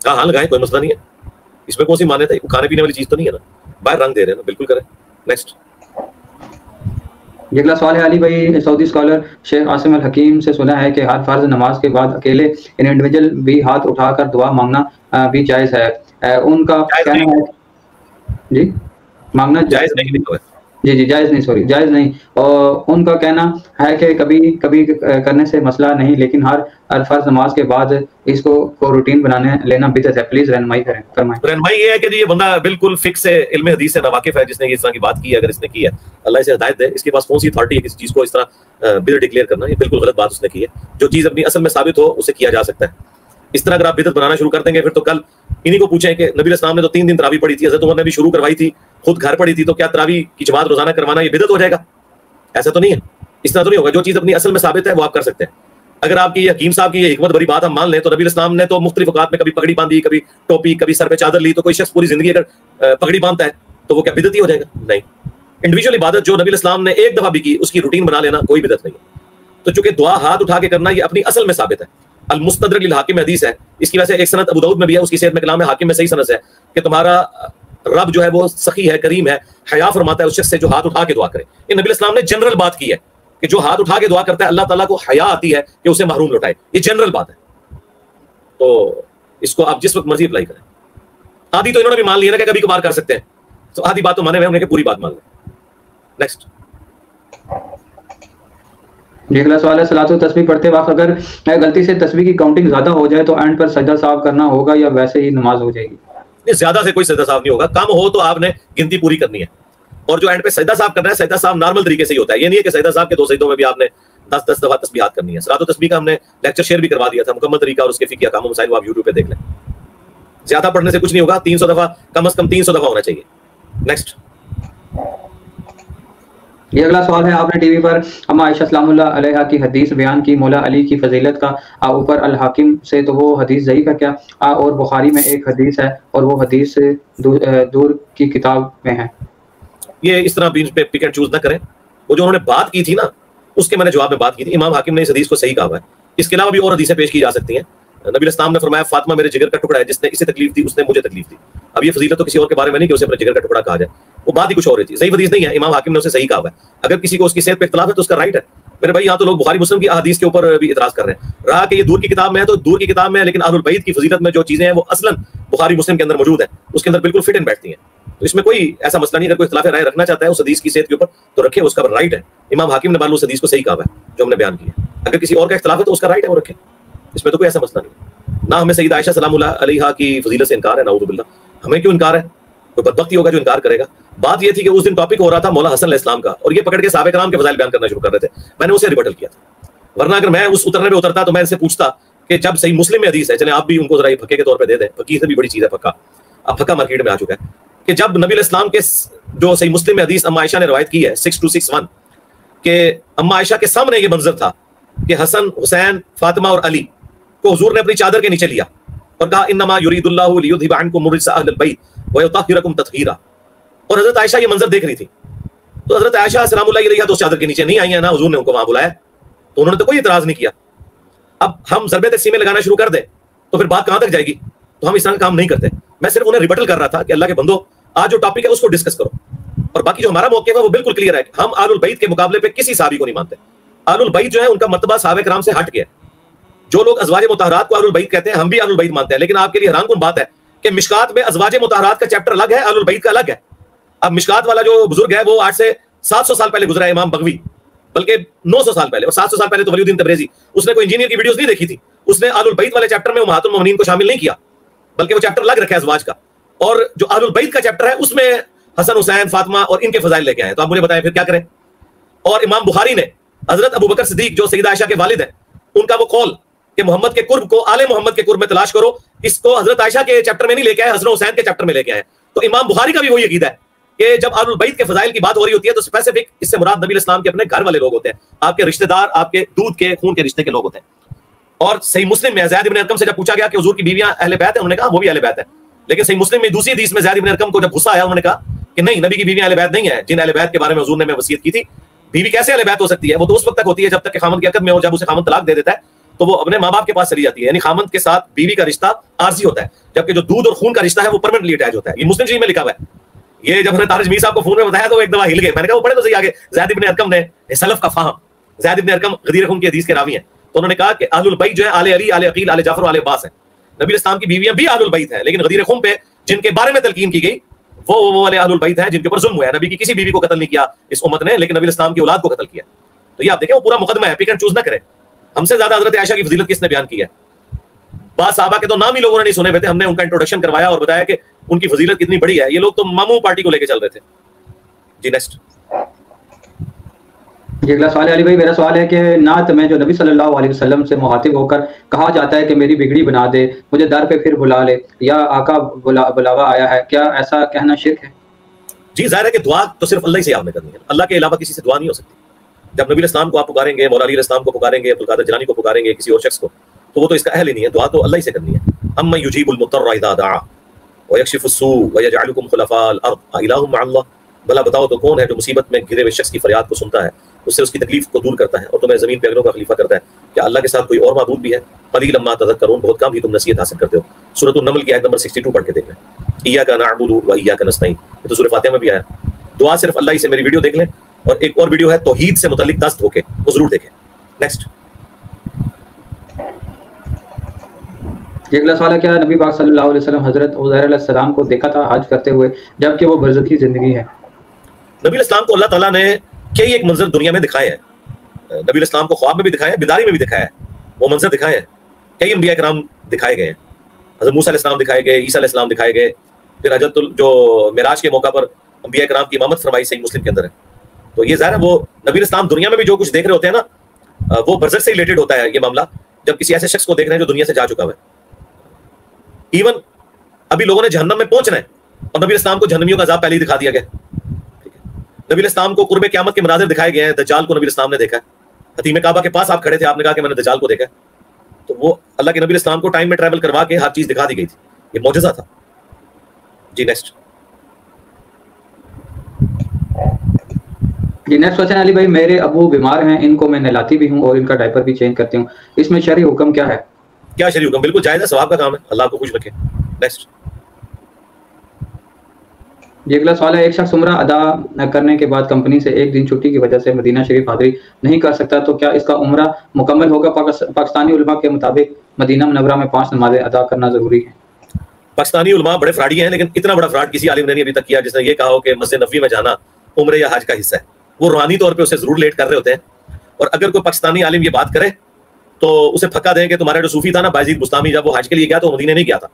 ہاں لگائیں, کوئی مسئلہ نہیں ہے. اس میں کون سی مانیت ہے؟ کھانے پینے والی چیز تو نہیں ہے نا, باہر رنگ دے رہے ہیں نا, بالکل کریں. نیکسٹ. یہ اگلا سوال ہے علی بھائی, سعودی اسکالر شیخ عاصم الحکیم سے سنا ہے کہ ہر فرض نماز کے بعد اکیلے انڈیویجول بھی ہاتھ اٹھا کر دعا مانگنا بھی جائز ہے. ان کا کہنا ہے جی مانگنا جائز نہیں. جی جی جائز نہیں، سوری جائز نہیں. اور ان کا کہنا ہے کہ کبھی کبھی کرنے سے مسئلہ نہیں، لیکن ہر فرض نماز کے بعد اس کو روٹین بنانے لینا بدعت ہے. پلیز رہنمائی کریں، فرمائیں. رہنمائی یہ ہے کہ یہ بندہ بالکل فکس سے علم حدیث سے ناواقف ہے، جس نے اس طرح کی بات کی ہے. اگر اس نے کی ہے اللہ اسے ہدایت دے. اس کے پاس کون سی اتھارٹی ہے کسی چیز کو اس طرح بدعت ڈکلیئر کرنا؟ یہ بالکل غلط بات اس نے کی ہے. جو چیز اپنی اصل میں ثابت ہو اسے کیا جا سکتا ہے. اس طرح اگر آپ بدعت بنانا شروع کر دیں گے پھر تو کل انہیں کو پوچھیں کہ نبی السلام نے تو 3 دن تراویح پڑھی تھی، حضرت عمر نے بھی شروع کروائی تھی، خود گھر پڑھی تھی، تو کیا تراویح کی جماعت روزانہ کروانا یہ بدعت ہو جائے گا؟ ایسا تو نہیں ہے، اس طرح تو نہیں ہوگا. جو چیز اپنی اصل میں ثابت ہے وہ آپ کر سکتے ہیں. اگر آپ کی حکیم صاحب کی یہ حکمت بڑی بات ہم مان لیں تو نبی الاسلام نے تو مختلف اوقات میں کبھی پگڑی باندھی، کبھی ٹوپی، کبھی سر پہ چادر لی. تو کوئی شخص پوری زندگی اگر پگڑی باندھتا ہے تو وہ کیا بدعتی ہو جائے گا؟ نہیں. انڈیویجول عبادت جو نبی الاسلام نے ایک دفعہ بھی کی اس کی روٹین بنا لینا کوئی بدعت نہیں ہے. تو چونکہ دعا ہاتھ اٹھا کے کرنا یہ اپنی اصل میں ثابت ہے. المستدرک للحاکم حدیث ہے، اس کی وجہ سے ایک سند ابو داؤد میں بھی ہے، اس کی صحت میں کلام ہے، حاکم میں صحیح سند ہے کہ تمہارا رب جو ہے وہ سخی ہے، کریم ہے، حیا فرماتا ہے اس شخص سے جو ہاتھ اٹھا کے دعا کرے. یہ نبی الاسلام نے جنرل بات کی ہے کہ جو ہاتھ اٹھا کے دعا کرتا ہے اللہ تعالیٰ کو حیا آتی ہے کہ اسے محروم لوٹائے. یہ جنرل بات ہے، تو اس کو آپ جس وقت مرضی اپلائی کریں. آدھی تو انہوں نے بھی مان لیا نا کہ کبھی کبھار کر سکتے ہیں، تو آدھی بات تو مانے ہوئے انہیں کہ پوری بات مان لیں. نیکسٹ. جی اگلا سوال ہے، صلاۃ و تسبیح پڑھتے وقت اگر غلطی سے تسبیح کی کاؤنٹنگ زیادہ ہو جائے تو اینڈ پر سجدہ صاحب کرنا ہوگا یا ویسے ہی نماز ہو جائے گی؟ زیادہ سے کوئی سجدہ صاحب نہیں ہوگا، کم ہو تو آپ نے گنتی پوری کرنی ہے. اور جو اینڈ پہ سجدہ صاحب کرنا ہے، سجدہ صاحب نارمل طریقے سے ہی ہوتا ہے. یہ نہیں ہے کہ سجدہ صاحب کے 2 سجدوں میں بھی آپ نے 10 دفعہ تسبیحات کرنی ہے. صلاۃ و تسبیح کا ہم نے لیکچر شیئر بھی کروا دیا تھا، مکمل طریقہ اور اس کے فقہی احکام و مسائل وہ آپ یوٹیوب پہ دیکھ لیں. زیادہ پڑھنے سے کچھ نہیں ہوگا، 300 دفعہ کم از کم 300 دفعہ ہونا چاہیے. نیکسٹ. یہ اگلا سوال ہے، آپ نے ٹی وی پر اما عائشہ سلام اللہ علیہا کی حدیث بیان کی مولا علی کی فضیلت کا اوپر الحاکم سے، تو وہ حدیث ضعیف ہے کیا؟ اور بخاری میں ایک حدیث ہے اور وہ حدیث دور کی کتاب میں ہے. یہ اس طرح پہ پک اینڈ چوز نہ کریں. وہ جو انہوں نے بات کی تھی نا اس کے میں نے جواب میں بات کی تھی. امام حاکم نے اس حدیث کو صحیح کہا ہے. اس کے علاوہ بھی اور حدیثیں پیش کی جا سکتی ہیں. نبی الاسلام نے فرمایا فاطمہ میرے جگر کا ٹکڑا ہے، جس نے اسے تکلیف دی اس نے مجھے تکلیف دی. اب یہ فضیلت تو کسی اور کے بارے میں نہیں کہ اسے اپنے جگر کا ٹکڑا کہا جائے، وہ بات ہی کچھ اور تھی. صحیح حدیث نہیں ہے، امام حاکم نے اسے صحیح کہا ہے. اگر کسی کو اس کی صحت پہ اختلاف ہے تو اس کا رائٹ ہے. میرے بھائی یہاں تو لوگ بخاری مسلم کی احادیث کے اوپر بھی اعتراض کر رہے ہیں. رہا کہ یہ دور کی کتاب میں ہے تو دور کی کتاب میں ہے، لیکن اہل البیت کی فضیلت میں جو چیزیں ہیں وہ اصلاً بخاری مسلم کے اندر موجود ہیں، اس کے اندر بالکل فٹ اینڈ بیٹھتی ہیں. تو اس میں کوئی ایسا مسئلہ نہیں. اگر کوئی اختلاف رائے رکھنا چاہتا ہے اس حدیث کی صحت کے اوپر تو رکھے، اس کا رائٹ ہے. امام حاکم نے معلوم اس حدیث کو صحیح کہا ہے جو ہم نے بیان کی ہے. اگر کسی اور کا اختلاف ہے تو اس کا رائٹ ہے وہ رکھے، اس میں تو کوئی ایسا مسئلہ نہیں. نہ ہمیں سیدہ عائشہ سلام اللہ علیہا کی فضیلت سے انکار ہے، نعوذ باللہ. ہمیں کیوں انکار ہے؟ کوئی بدبخت ہی ہوگا جو انکار کرے گا. بات یہ تھی کہ اس دن ٹاپک ہو رہا تھا مولا حسن علیہ السلام کا، اور یہ پکڑ کے صحابہ کرام کے فضائل بیان کرنا شروع کر رہے تھے. میں نے اسے ریبٹل کیا تھا، ورنہ اگر میں اس اترنے پہ اترتا تو میں ان سے پوچھتا کہ جب صحیح مسلم میں حدیث ہے، چلیں آپ بھی ان کو ذرا پھکے کے طور پہ دے دیں. پھکی سے بھی بڑی چیز ہے پھکا. اب پھکا مارکیٹ میں آ چکا ہے کہ جب نبی علیہ السلام کے جو صحیح مسلم میں حدیث اما عائشہ نے روایت کی ہے 6261 کہ اما عائشہ کے سامنے یہ منظر تھا کہ حسن، حسین، فاطمہ اور علی کو حضور نے اپنی چادر کے نیچے لیا اور کہا انما یرید اللہ لیذھب عنکم الرجس اہل البیت ویطہرکم تطہیرا. اور حضرت عائشہ یہ منظر دیکھ رہی تھی. تو حضرت عائشہ سلام اللہ علیہا تو اس چادر کے نیچے نہیں آئی ہیں، نہ حضور نے ان کو وہاں بلایا، تو انہوں نے تو کوئی اعتراض نہیں کیا. اب ہم ضربے تقسیمیں لگانا شروع کر دیں تو پھر بات کہاں تک جائے گی؟ تو ہم اس طرح کا کام نہیں کرتے. میں صرف انہیں ریبٹل کر رہا تھا کہ اللہ کے بندو آج جو ٹاپک ہے اس کو ڈسکس کرو، اور باقی جو ہمارا موقف ہے وہ بالکل کلیئر ہے کہ ہم آل البیت کے مقابلے پہ کسی صحابی کو نہیں مانتے. آل البیت جو ہے ان کا مرتبہ صحابہ کرام سے ہٹ گیا. جو لوگ ازواج مطہرات کو آل البیت کہتے ہیں ہم بھی آل البیت مانتے ہیں، لیکن آپ کے لیے حیران کن بات ہے کہ مشکات میں ازواج مطہرات کا چیپٹر الگ ہے، آل البیت کا الگ ہے. اب مشکات والا جو بزرگ ہے وہ 800 سے 700 سال پہلے گزرا ہے، امام بغوی، بلکہ 900 سال پہلے، اور 700 سال پہلے تو ولی الدین تبریزی. اس نے کوئی انجینئر کی ویڈیوز نہیں دیکھی تھی، اس نے آل البیت والے چیپٹر میں امہات المومنین کو شامل نہیں کیا، بلکہ وہ چیپٹر الگ رکھا ہے ازواج کا. اور جو آل البیت کا چیپٹر ہے اس میں حسن، حسین، فاطمہ اور ان کے فضائل لے کے آئے. تو آپ مجھے بتائیں پھر کیا کریں؟ اور امام بخاری نے حضرت ابو بکر صدیق جو سیدہ عائشہ کے والد ہیں ان کا وہ قول کہ محمد کے قرب کو آل محمد کے قرب میں تلاش کرو، اس کو حضرت عائشہ کے چیپٹر میں نہیں لے کے آئے، حسن حسین کے چیپٹر میں لے کے آئے. تو امام بخاری کا بھی وہی عقیدہ ہے کہ جب آل البیت کے فضائل کی بات ہو رہی ہوتی ہے تو اسپیسیفک اس سے مراد نبی الاسلام کے اپنے گھر والے لوگ ہوتے ہیں، آپ کے رشتہ دار، آپ کے دودھ کے خون کے رشتے کے لوگ ہوتے ہیں. اور صحیح مسلم میں زید بن ارقم سے جب پوچھا گیا کہ حضور کی بیویاں اہل بیت ہیں، انہوں نے کہا وہ بھی اہل بیت ہیں. لیکن صحیح مسلم میں دوسری حدیث میں زید بن ارقم کو جب غصہ آیا انہوں نے کہا کہ نہیں، نبی کی بیویاں اہل بیت نہیں ہیں. جن اہل بیت کے بارے میں حضور نے وصیت کی تھی، بیوی کیسے اہل بیت ہو سکتی ہے؟ وہ تو اس وقت تک ہوتی ہے جب تک کہ خامند کی عقد میں ہو. جب اسے خامند طلاق دے دیتا ہے تو وہ اپنے ماں باپ کے پاس چلی جاتی ہے، یعنی خامند کے ساتھ بیوی کا رشتہ عارضی ہوتا ہے، جبکہ جو دودھ اور خون کا رشتہ ہے وہ پرمنٹلی اٹیچ ہوتا ہے. یہ مسلم شریف میں لکھا ہوا ہے. یہ جب نے طارق میر صاحب کو فون میں بتایا تو وہ ایک دفعہ ہل گئے. میں نے کہا وہ پڑھے تو صحیح آگے. زید بن ارقم نے سلف کا فہم، زید بن ارقم غدیر خون کی حدیث کے راوی ہیں، تو انہوں نے کہا کہ اہل البیت جو ہے آل علی، آل عقیل، آل جعفر، آل عباس ہیں. نبی اسلام کی بیویاں بھی اہل البیت ہیں، لیکن غدیر خون پہ جن کے بارے میں تلقین کی گئی وہ والے اہل البیت ہیں جن کے اوپر ظلم ہوا ہے. نبی کی کسی بیوی کو قتل نہیں کیا اس امت نے, لیکن نبی اسلام کی اولاد کو قتل کیا. تو یہ آپ دیکھیں وہ پورا مقدمہ ہے, پک اینڈ چوز نہ کریں. ہم سے زیادہ حضرت عائشہ کی فضیلت کس نے بیان کی ہے؟ بعض صحابہ کے تو نام ہی لوگوں نے نہیں سنے ہوئے تھے, ہم نے ان کا انٹروڈکشن کروایا اور بتایا کہ ان کی فضیلت کتنی بڑی ہے. یہ لوگ تو ماموں پارٹی کو لے کے چل رہے تھے. جی نیکسٹ. جی اگلا سوال ہے علی بھائی, میرا سوال ہے کہ نعت میں جو نبی صلی اللہ علیہ وسلم سے مخاطب ہو کر کہا جاتا ہے کہ میری بگڑی بنا دے, مجھے در پہ پھر بلا لے, یا آقا بلاوا آیا ہے, کیا ایسا کہنا شرک ہے؟ جی ظاہر ہے کہ دعا تو صرف اللہ ہی سے آپ نے کرنی ہے, اللہ کے علاوہ کسی سے دعا نہیں ہو سکتی. جب نبی الاسلام کو آپ پکاریں گے, مولا علی الاسلام کو پکاریں گے, عبدالقادر جیلانی کو پکاریں گے, کسی اور شخص کو, تو وہ تو اس کا اہل ہی نہیں ہے. دعا تو اللہ ہی سے کرنی ہے. اما یجیب المضطر اذا دعا ویکشف السوء ویجعلکم خلفاء الارض الہ مع اللہ, بھلا بتاؤ تو کون ہے جو مصیبت میں گھرے ہوئے شخص کی فریاد کو سنتا ہے, اس سے اس کی تکلیف کو دور کرتا ہے اور تمہیں زمین پہ اگلوں کا خلیفہ کرتا ہے؟ کیا اللہ کے ساتھ کوئی اور معبود بھی ہے؟ قلیلا ما تذکرون, بہت کم ہی تم نصیحت حاصل کرتے ہو. سورۃ النمل کی آیت نمبر 62 پڑھ کے دیکھ لیں. ایاک نعبد و ایاک نستعین, یہ تو سورۃ فاتحہ میں بھی آیا. دعا صرف اللہ ہی سے. میری ویڈیو دیکھ لیں, اور ایک اور ویڈیو ہے توحید سے متعلق 10 دھوکے, وہ ضرور دیکھیں. نیکسٹ. یہ اگلا سوال ہے, کیا نبی پاک صلی اللہ علیہ وسلم حضرت عزیر علیہ السلام کو دیکھا تھا حج کرتے ہوئے جبکہ وہ برزخی زندگی ہے؟ نبی الاسلام کو اللہ تعالیٰ نے کئی ایک منظر دنیا میں دکھائے ہیں. نبی الاسلام کو خواب میں بھی دکھایا ہے, بیداری میں بھی دکھایا ہے, وہ منظر دکھائے ہیں. کئی انبیاء کرام دکھائے گئے ہیں. حضرت موسیٰ علیہ السلام دکھائے گئے, عیسیٰ علیہ السلام دکھائے گئے. پھر حضرت جو معراج کے موقع پر انبیاء کرام کی امامت فرمائی صحیح مسلم کے اندر ہے. تو یہ ظاہر ہے وہ نبی الاسلام دنیا میں بھی جو کچھ دیکھ رہے ہوتے ہیں نا, وہ برزخ سے ریلیٹڈ ہوتا ہے یہ معاملہ, جب کسی ایسے شخص کو دیکھ رہے ہیں جو دنیا سے جا چکا ہوا ہے. ایون ابھی لوگوں نے جہنم میں پہنچنا ہے اور نبی الاسلام کو جہنمیوں کا عذاب پہلے ہی دکھا دیا گیا. نبی الاسلام کو قرب قیامت کے مناظر دکھائے گئے ہیں. دجال کو نبی الاسلام نے دیکھا ہے. حتیم کعبہ کے پاس آپ کھڑے تھے, آپ نے کہا کہ میں نے دجال کو دیکھا ہے. تو وہ اللہ کے نبی الاسلام کو ٹائم میں ٹریول کروا کے ہر چیز دکھا دی گئی تھی. یہ معجزہ تھا. جی نیکسٹ. جی نیکسٹ کوسچن علی بھائی, میرے ابو بیمار ہیں, ان کو میں نہلاتی بھی ہوں اور ان کا ڈائپر بھی چینج کرتی ہوں, اس میں شرعی حکم کیا ہے؟ کیا شرعی حکم؟ بالکل جائز ہے, ثواب کا کام ہے, اللہ کو خوش رکھے. نیکسٹ. یہ اگلا سوال ہے, ایک شخص عمرہ ادا کرنے کے بعد کمپنی سے ایک دن چھٹی کی وجہ سے مدینہ شریف حاضری نہیں کر سکتا, تو کیا اس کا عمرہ مکمل ہوگا؟ پاکستانی علماء کے مطابق مدینہ منورہ میں 5 نمازیں ادا کرنا ضروری ہے. پاکستانی علماء بڑے فراڈی ہیں, لیکن اتنا بڑا فراڈ کسی عالم نے نہیں ابھی تک کیا جس نے یہ کہا ہو کہ مسجد نبوی میں جانا عمرے یا حج کا حصہ ہے. وہ روحانی طور پہ اسے ضرور لیٹ کر رہے ہوتے ہیں, اور اگر کوئی پاکستانی عالم یہ بات کرے تو اسے پھکا دیں کہ تمہارا جو صوفی تھا نا بایزید بستامی, جب وہ حج کے لیے گیا تو وہ مدینے نہیں گیا تھا,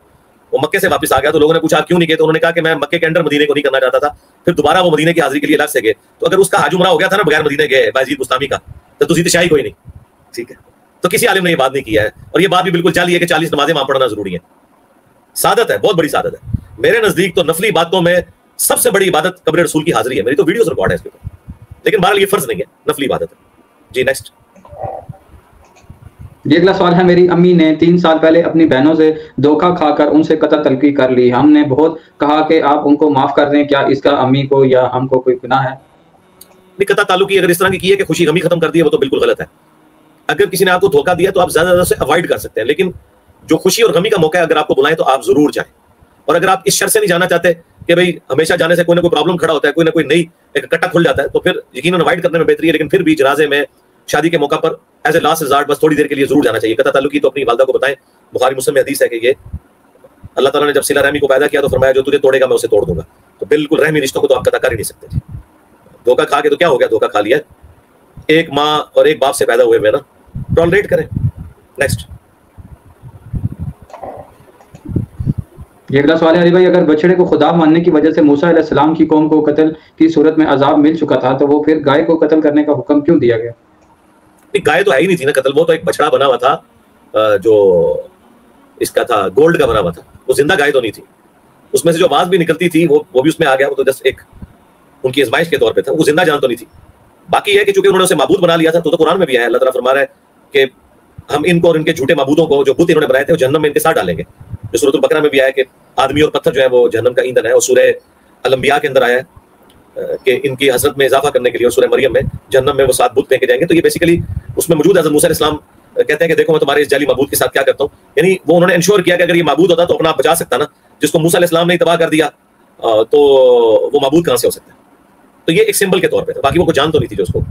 وہ مکے سے واپس آ گیا. تو لوگوں نے پوچھا کیوں نہیں گئے, تو انہوں نے کہا کہ میں مکے کے اندر مدینے کو نہیں کرنا چاہتا تھا. پھر دوبارہ وہ مدینے کی حاضری کے لیے الگ سے گئے. تو اگر اس کا حج عمرہ ہو گیا تھا نا بغیر مدینے گئے بایزید بستامی کا, تو دوسری تشائی کوئی نہیں. ٹھیک ہے, تو کسی عالم نے یہ بات نہیں کیا ہے, اور یہ بات بھی بالکل جعلی ہے کہ 40 نمازیں وہاں پڑھنا ضروری ہے. سعادت ہے, بہت بڑی سعادت ہے. میرے نزدیک تو نفلی عبادتوں میں سب سے بڑی عبادت قبر رسول کی حاضری ہے. میری تو ویڈیوز ریکارڈ ہے اس پہ, لیکن بہرحال یہ فرض نہیں ہے, نفلی عبادت ہے. جی نیکسٹ. یہ اگلا سوال ہے, میری امی نے 3 سال پہلے اپنی بہنوں سے دھوکہ کھا کر ان سے قطع تلقی کر لی. ہم نے بہت کہا کہ آپ ان کو معاف کر دیں, کیا اس کا امی کو یا ہم کو کوئی گناہ ہے؟ قطع تعلقی اگر اس طرح کی ہے کہ خوشی غمی ختم کر دی ہے, وہ تو بالکل غلط ہے. اگر کسی نے آپ کو دھوکہ دیا تو آپ زیادہ زیادہ سے اوائڈ کر سکتے ہیں, لیکن جو خوشی اور غمی کا موقع ہے اگر آپ کو بلائیں تو آپ ضرور جائیں. اور اگر آپ اس شرط سے نہیں جانا چاہتے کہ بھائی ہمیشہ جانے سے کوئی نہ کوئی پرابلم کھڑا ہوتا ہے, کوئی نہ کوئی نئی ایک کٹا کھل جاتا ہے, تو پھر یقیناً اوائڈ کرنے میں بہتری ہے. لیکن پھر بھی جنازے میں, شادی کے موقع پر ایز اے لاسٹ ریزارٹ بس تھوڑی دیر کے لیے ضرور جانا چاہیے. قطع تعلقی تو اپنی والدہ کو بتائیں. بخاری مسلم میں حدیث ہے کہ یہ اللہ تعالیٰ نے جب صلہ رحمی کو پیدا کیا تو فرمایا جو تجھے توڑے گا میں اسے توڑ دوں گا. تو بالکل رحمی رشتوں کو تو آپ قطع کر ہی نہیں سکتے. دھوکہ کھا کے تو کیا ہو گیا, دھوکہ کھا لیا, ایک ماں اور ایک باپ سے پیدا ہوئے میں نا, ٹالریٹ کریں. نیکسٹ. یہ اگلا سوال ہے علی بھائی, اگر بچڑے کو خدا ماننے کی وجہ سے موسیٰ علیہ السلام کی قوم کو قتل کی صورت میں عذاب مل چکا تھا, تو وہ پھر گائے کو قتل کرنے کا حکم کیوں دیا گیا؟ گائے تو ہے ہی نہیں تھی نا قتل, وہ تو ایک بچڑا بنا ہوا تھا جو اس کا تھا, گولڈ کا بنا ہوا تھا, وہ زندہ گائے تو نہیں تھی. اس میں سے جو آواز بھی نکلتی تھی وہ بھی اس میں آ گیا, وہ تو جسٹ ایک ان کی آزمائش کے طور پہ تھا, وہ زندہ جان تو نہیں تھی. باقی ہے کہ چونکہ انہوں نے اسے معبود بنا لیا تھا, تو قرآن میں بھی ہے, اللہ تعالیٰ فرما رہا ہے کہ ہم ان کو اور ان کے جھوٹے معبودوں کو جو بت انہوں نے بنائے تھے وہ جہنم میں ان کے ساتھ ڈالیں گے. جو سورۃ البقرہ میں بھی آیا کہ آدمی اور پتھر جو ہے وہ جہنم کا ایندھن ہے, اور سورہ الانبیاء کے اندر آیا ہے کہ ان کی حسرت میں اضافہ کرنے کے لیے, اور سورہ مریم میں جہنم میں وہ 7 بت پھینکے جائیں گے. تو یہ بیسیکلی اس میں موجود ہے. حضرت موسیٰ علیہ السلام کہتے ہیں کہ دیکھو میں تمہارے اس جعلی معبود کے ساتھ کیا کرتا ہوں. یعنی وہ انہوں نے انشور کیا کہ اگر یہ معبود ہوتا تو اپنا آپ بچا سکتا نا, جس کو موسیٰ علیہ السلام نے تباہ کر دیا تو وہ معبود کہاں سے ہو سکتا ہے. تو یہ ایک سمبل کے طور پہ تھا, باقی وہ کوئی جان تو نہیں تھی جو اس کو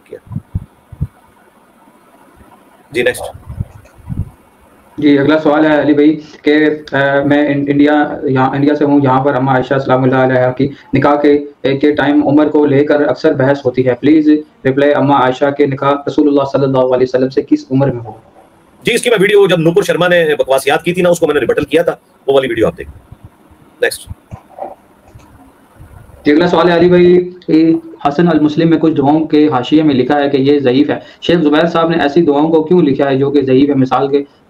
کیا. جی نیکسٹ. جی اگلا سوال ہے علی بھائی کہ میں انڈیا سے ہوں، یہاں پر اما عائشہ سلام اللہ علیہ کی نکاح کے ٹائم عمر کو لے کر اکثر بحث ہوتی ہے، پلیز رپلائی اما عائشہ کے نکاح رسول اللہ صلی اللہ علیہ وسلم سے کس عمر میں ہوا؟ جی اس کی میں ویڈیو جب نوپور شرما نے بکواسیات کی تھی نا، اس کو میں نے ریبٹل کیا تھا، وہ والی ویڈیو آپ دیکھیں. نیکسٹ. اگلا سوال ہے علی بھائی، حسن المسلم میں کچھ دعاؤں کے حاشیے میں لکھا ہے کہ یہ ضعیف ہے، شیخ زبیر صاحب نے ایسی دعاؤں کو کیوں لکھا ہے جو کہ ضعیف ہے؟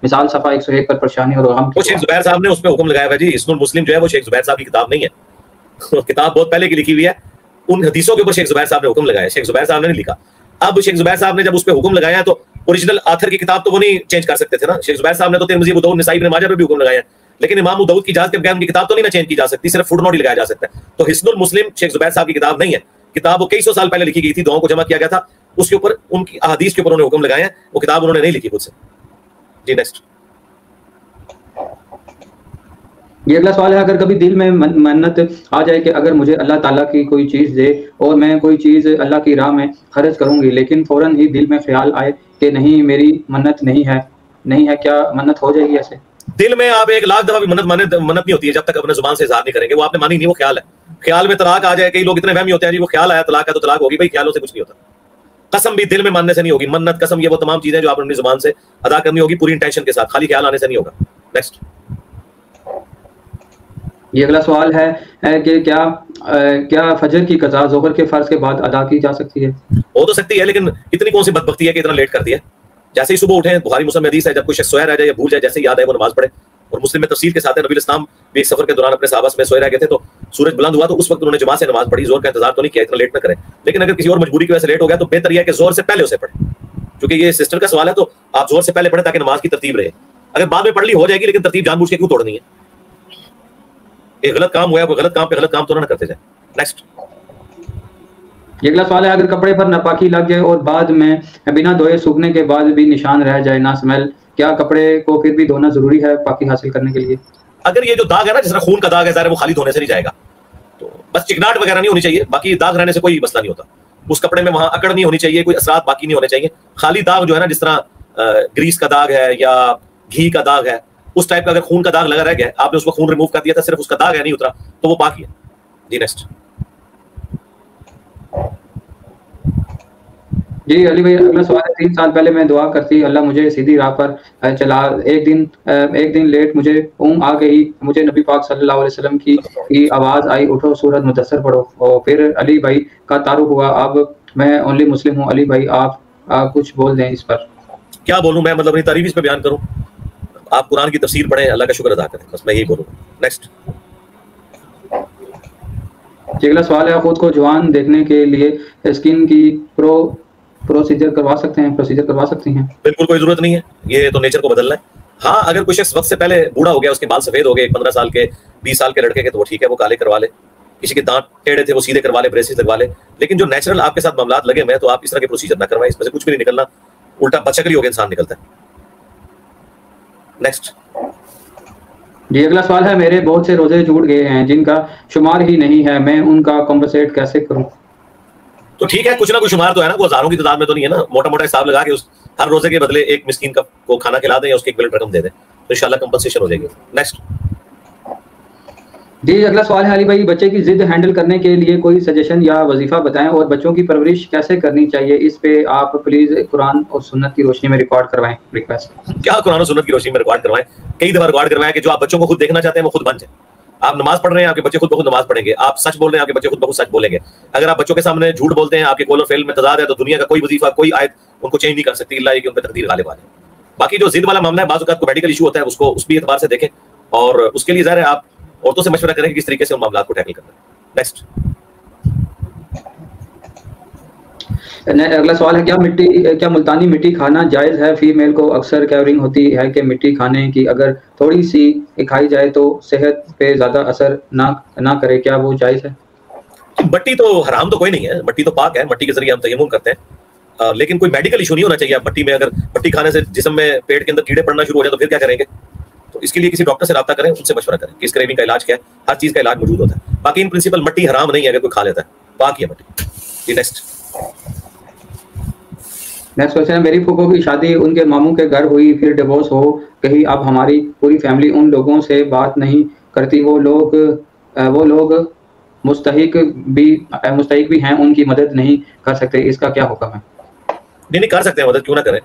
مثال صفحہ 101 پر پریشانی اور غم. وہ شیخ زبیر صاحب نے اس پہ حکم لگایا ہے جی. حسن المسلم جو ہے وہ شیخ زبیر صاحب کی کتاب نہیں ہے، کتاب بہت پہلے کی لکھی ہوئی ہے. ان حدیثوں کے اوپر شیخ زبیر صاحب نے حکم لگایا، شیخ زبیر صاحب نے نہیں لکھا. اب شیخ زبیر صاحب نے جب اس پہ حکم لگایا تو اوریجنل آتھر کی کتاب تو وہ نہیں چینج کر سکتے تھے نا. شیخ زبیر صاحب نے تو ترمذی، ابو داؤد، نسائی، ابن ماجہ پہ بھی حکم لگایا ہے، لیکن امام ابو داؤد کی اجازت کے بغیر ان کی کتاب تو نہیں نا چینج کی جا سکتی، صرف فٹ نوٹ ہی لگایا جا سکتا ہے. تو حسن المسلم شیخ زبیر صاحب کی کتاب نہیں ہے، کتاب وہ کئی سو سال پہلے لکھی گئی تھی، دعاؤں کو جمع کیا گیا تھا، اس کے اوپر ان کی احادیث کے اوپر انہوں نے حکم لگایا ہے، وہ کتاب انہوں نے نہیں لکھی خود سے. جی نیکسٹ. یہ اگلا سوال ہے، اگر کبھی دل میں منت آ جائے کہ اگر مجھے اللہ تعالیٰ کی کوئی چیز دے اور میں کوئی چیز اللہ کی راہ میں خرچ کروں گی، لیکن فوراً ہی دل میں خیال آئے کہ نہیں میری منت نہیں ہے، کیا منت ہو جائے گی ایسے؟ دل میں آپ 1,00,000 دفعہ بھی منت نہیں ہوتی ہے جب تک اپنے زبان سے اظہار نہیں کریں گے. وہ آپ نے مانی نہیں، وہ خیال ہے. خیال میں طلاق آ جائے، کئی لوگ اتنے وہمی ہوتے ہیں جی وہ خیال آیا طلاق ہے تو طلاق ہوگی. بھائی خیالوں سے کچھ نہیں ہوتا. قسم بھی دل میں ماننے سے نہیں ہوگی. منت، قسم، یہ وہ تمام چیزیں جو آپ اپنی زبان سے ادا کرنی ہوگی پوری انٹینشن کے ساتھ، خالی خیال آنے سے نہیں ہوگا. نیکسٹ. یہ اگلا سوال ہے کہ کیا فجر کی قضا ظہر کے فرض کے بعد ادا کی جا سکتی ہے؟ ہو تو سکتی ہے، لیکن اتنی کون سی بدبختی ہے کہ اتنا لیٹ کر دیا. جیسے ہی صبح اٹھیں، بخاری مسلم میں حدیث ہے، جب کوئی شخص سویا رہ جائے یا بھول جائے، جیسے ہی یاد آئے وہ نماز پڑھے. اور مسلم میں تفصیل کے ساتھ ہے، نبی اسلام بھی ایک سفر کے دوران اپنے صحابہ میں سوئے رہ گئے تھے، تو سورج بلند ہوا تو اس وقت انہوں نے جماعت سے نماز پڑھی. زور کا انتظار تو نہیں کیا، اتنا لیٹ نہ کریں. لیکن اگر کسی اور مجبوری کی وجہ سے لیٹ ہو گیا تو بہتر یہ ہے کہ زور سے پہلے اسے پڑھیں، کیونکہ یہ سسٹر کا سوال ہے تو آپ زور سے پہلے پڑھیں تاکہ نماز کی ترتیب رہے. اگر بعد میں پڑھ لی ہو جائے گی، لیکن ترتیب جان بوجھ کے کیوں توڑنی ہے؟ ایک غلط کام ہوا ہے، کوئی غلط کام پہ غلط کام تو نہ کرتے جائیں. نیکسٹ. یہ اگلا سوال ہے، اگر کپڑے پر ناپاکی لگ جائے اور بعد میں بنا دھوئے سوکھنے کے بعد بھی نشان رہ جائے، نہ اسمیل، کیا کپڑے کو پھر بھی دھونا ضروری ہے پاکی حاصل کرنے کے لیے؟ اگر یہ جو داغ ہے نا، جس طرح خون کا داغ ہے، ظاہر ہے وہ خالی دھونے سے نہیں جائے گا، تو بس چکناٹ وغیرہ نہیں ہونی چاہیے، باقی داغ رہنے سے کوئی مسئلہ نہیں ہوتا. اس کپڑے میں وہاں اکڑ نہیں ہونی چاہیے، کوئی اثرات باقی نہیں ہونے چاہیے. خالی داغ جو ہے نا، جس طرح گریس کا داغ ہے یا گھی کا داغ ہے، اس ٹائپ کا اگر خون کا داغ لگا رہ گیا، آپ نے اس کو خون ریموو کر دیا تھا، صرف اس کا داغ ہے نہیں اترا، تو وہ پاک ہے. جی نیکسٹ. جی علی بھائی اگلا سوال ہے، 3 سال پہلے میں دعا کرتی اللہ مجھے سیدھی راہ پر چلا، ایک دن لیٹ مجھے اونگ آ گئی، مجھے نبی پاک صلی اللہ علیہ وسلم کی آواز آئی اٹھو سورۃ مدثر پڑھو، اور پھر علی بھائی کا تعارف ہوا. اب میں اونلی مسلم ہوں. علی بھائی آپ کچھ بول دیں اس پر. کیا بولوں میں، مطلب اپنی تعریف اس پہ بیان کروں؟ آپ قرآن کی تفسیر پڑھیں، اللہ کا شکر ادا کریں، بس میں یہی بولوں. نیکسٹ. اگلا سوال ہے، خود کو جوان دیکھنے کے لیے اسکن کی پروسیجر کروا سکتے ہیں؟ بالکل کوئی ضرورت نہیں ہے، یہ تو نیچر کو بدلنا ہے. ہاں اگر کوئی شخص وقت سے پہلے بوڑھا ہو گیا، اس کے بال سفید ہو گئے 15 سال کے 20 سال کے لڑکے کے، تو وہ ٹھیک ہے، وہ کالے کروا لے. کسی کے دانت ٹیڑھے تھے وہ سیدھے کروا لے، بریسز لگوا لے. لیکن جو نیچرل آپ کے ساتھ معاملات لگے ہوئے ہیں تو آپ اس طرح کے پروسیجر نہ کروائیں، اس میں سے کچھ بھی نہیں نکلنا، الٹا بچکری ہو کے انسان نکلتا ہے. نیکسٹ. جی اگلا سوال ہے، میرے بہت سے روزے چھوٹ گئے ہیں جن کا شمار ہی نہیں ہے، میں ان کا کمپنسیٹ کیسے کروں؟ تو ٹھیک ہے، کچھ نہ کچھ شمار تو ہے نا، وہ ہزاروں کی تعداد میں تو نہیں ہے نا. موٹا موٹا حساب لگا کے ہر روزے کے بدلے ایک مسکین کو کھانا کھلا دیں یا اس کی ایکویلنٹ رقم دے دیں تو انشاءاللہ کمپنسیشن ہو جائے گی. نیکسٹ. جی اگلا سوال ہے علی بھائی، بچے کی ضد ہینڈل کرنے کے لیے کوئی سجیشن یا وظیفہ بتائیں، اور بچوں کی پرورش کیسے کرنی چاہیے، اس پہ آپ پلیز قرآن اور سنت کی روشنی میں ریکارڈ کروائیں. ریکویسٹ. کیا قرآن و سنت کی روشنی میں ریکارڈ کروائیں؟ کئی دفعہ ریکارڈ کروائیں کہ جو آپ بچوں کو خود دیکھنا چاہتے ہیں وہ خود بن جائیں. آپ نماز پڑھ رہے ہیں، آپ کے بچے خود بخود نماز پڑھیں گے. آپ سچ بول رہے ہیں، آپ کے بچے خود بخود سچ بولیں گے. اگر آپ بچوں کے سامنے جھوٹ بولتے ہیں، آپ کے قول و فعل میں تضاد ہے، تو دنیا کا کوئی وظیفہ، کوئی آیت ان کو چینج نہیں کر سکتی، اللہ کہ ان پہ تقدیر غالب آ جائے. باقی جو ضد والا معاملہ ہے، بعض اوقات کو میڈیکل ایشو ہوتا ہے، اس کو اس بھی اعتبار سے دیکھیں، اور اس کے لیے ظاہر ہے آپ عورتوں سے مشورہ کریں کہ کس طریقے سے ان معاملات کو ٹیکل کرنا ہے. نیکسٹ. اگلا سوال ہے، کیا ملتانی مٹی کھانا جائز ہے؟ فیمیل کو اکثر کیورنگ ہوتی ہے کہ مٹی کھانے کی اگر تھوڑی سی کھائی جائے تو صحت پہ زیادہ اثر نہ کرے، کیا وہ جائز ہے؟ مٹی تو حرام تو کوئی نہیں ہے، مٹی تو پاک ہے، مٹی کے ذریعے ہم تیمم کرتے ہیں، لیکن کوئی میڈیکل ایشو نہیں ہونا چاہیے. مٹی میں اگر مٹی کھانے سے جسم میں پیٹ کے اندر کیڑے پڑنا شروع ہو جائے تو پھر کیا کریں گے؟ تو اس کے لیے کسی ڈاکٹر سے رابطہ کریں، ان سے مشورہ کریں کہ اس کریونگ کا علاج کیا ہے. ہر چیز کا علاج موجود ہوتا ہے. باقی ان پرنسپل مٹی حرام نہیں ہے، اگر کوئی کھا لیتا ہے، پاک ہی ہے مٹی. جی نیکسٹ. نیکسٹ کوشچن ہے میری پھوپھو کی شادی ان کے ماموں کے گھر ہوئی پھر ڈیورس ہو گئی اب ہماری پوری فیملی ان لوگوں سے بات نہیں کرتی وہ لوگ مستحق بھی ہیں ان کی مدد نہیں کر سکتے اس کا کیا حکم ہے؟ نہیں کر سکتے ہیں مدد، کیوں نہ کریں؟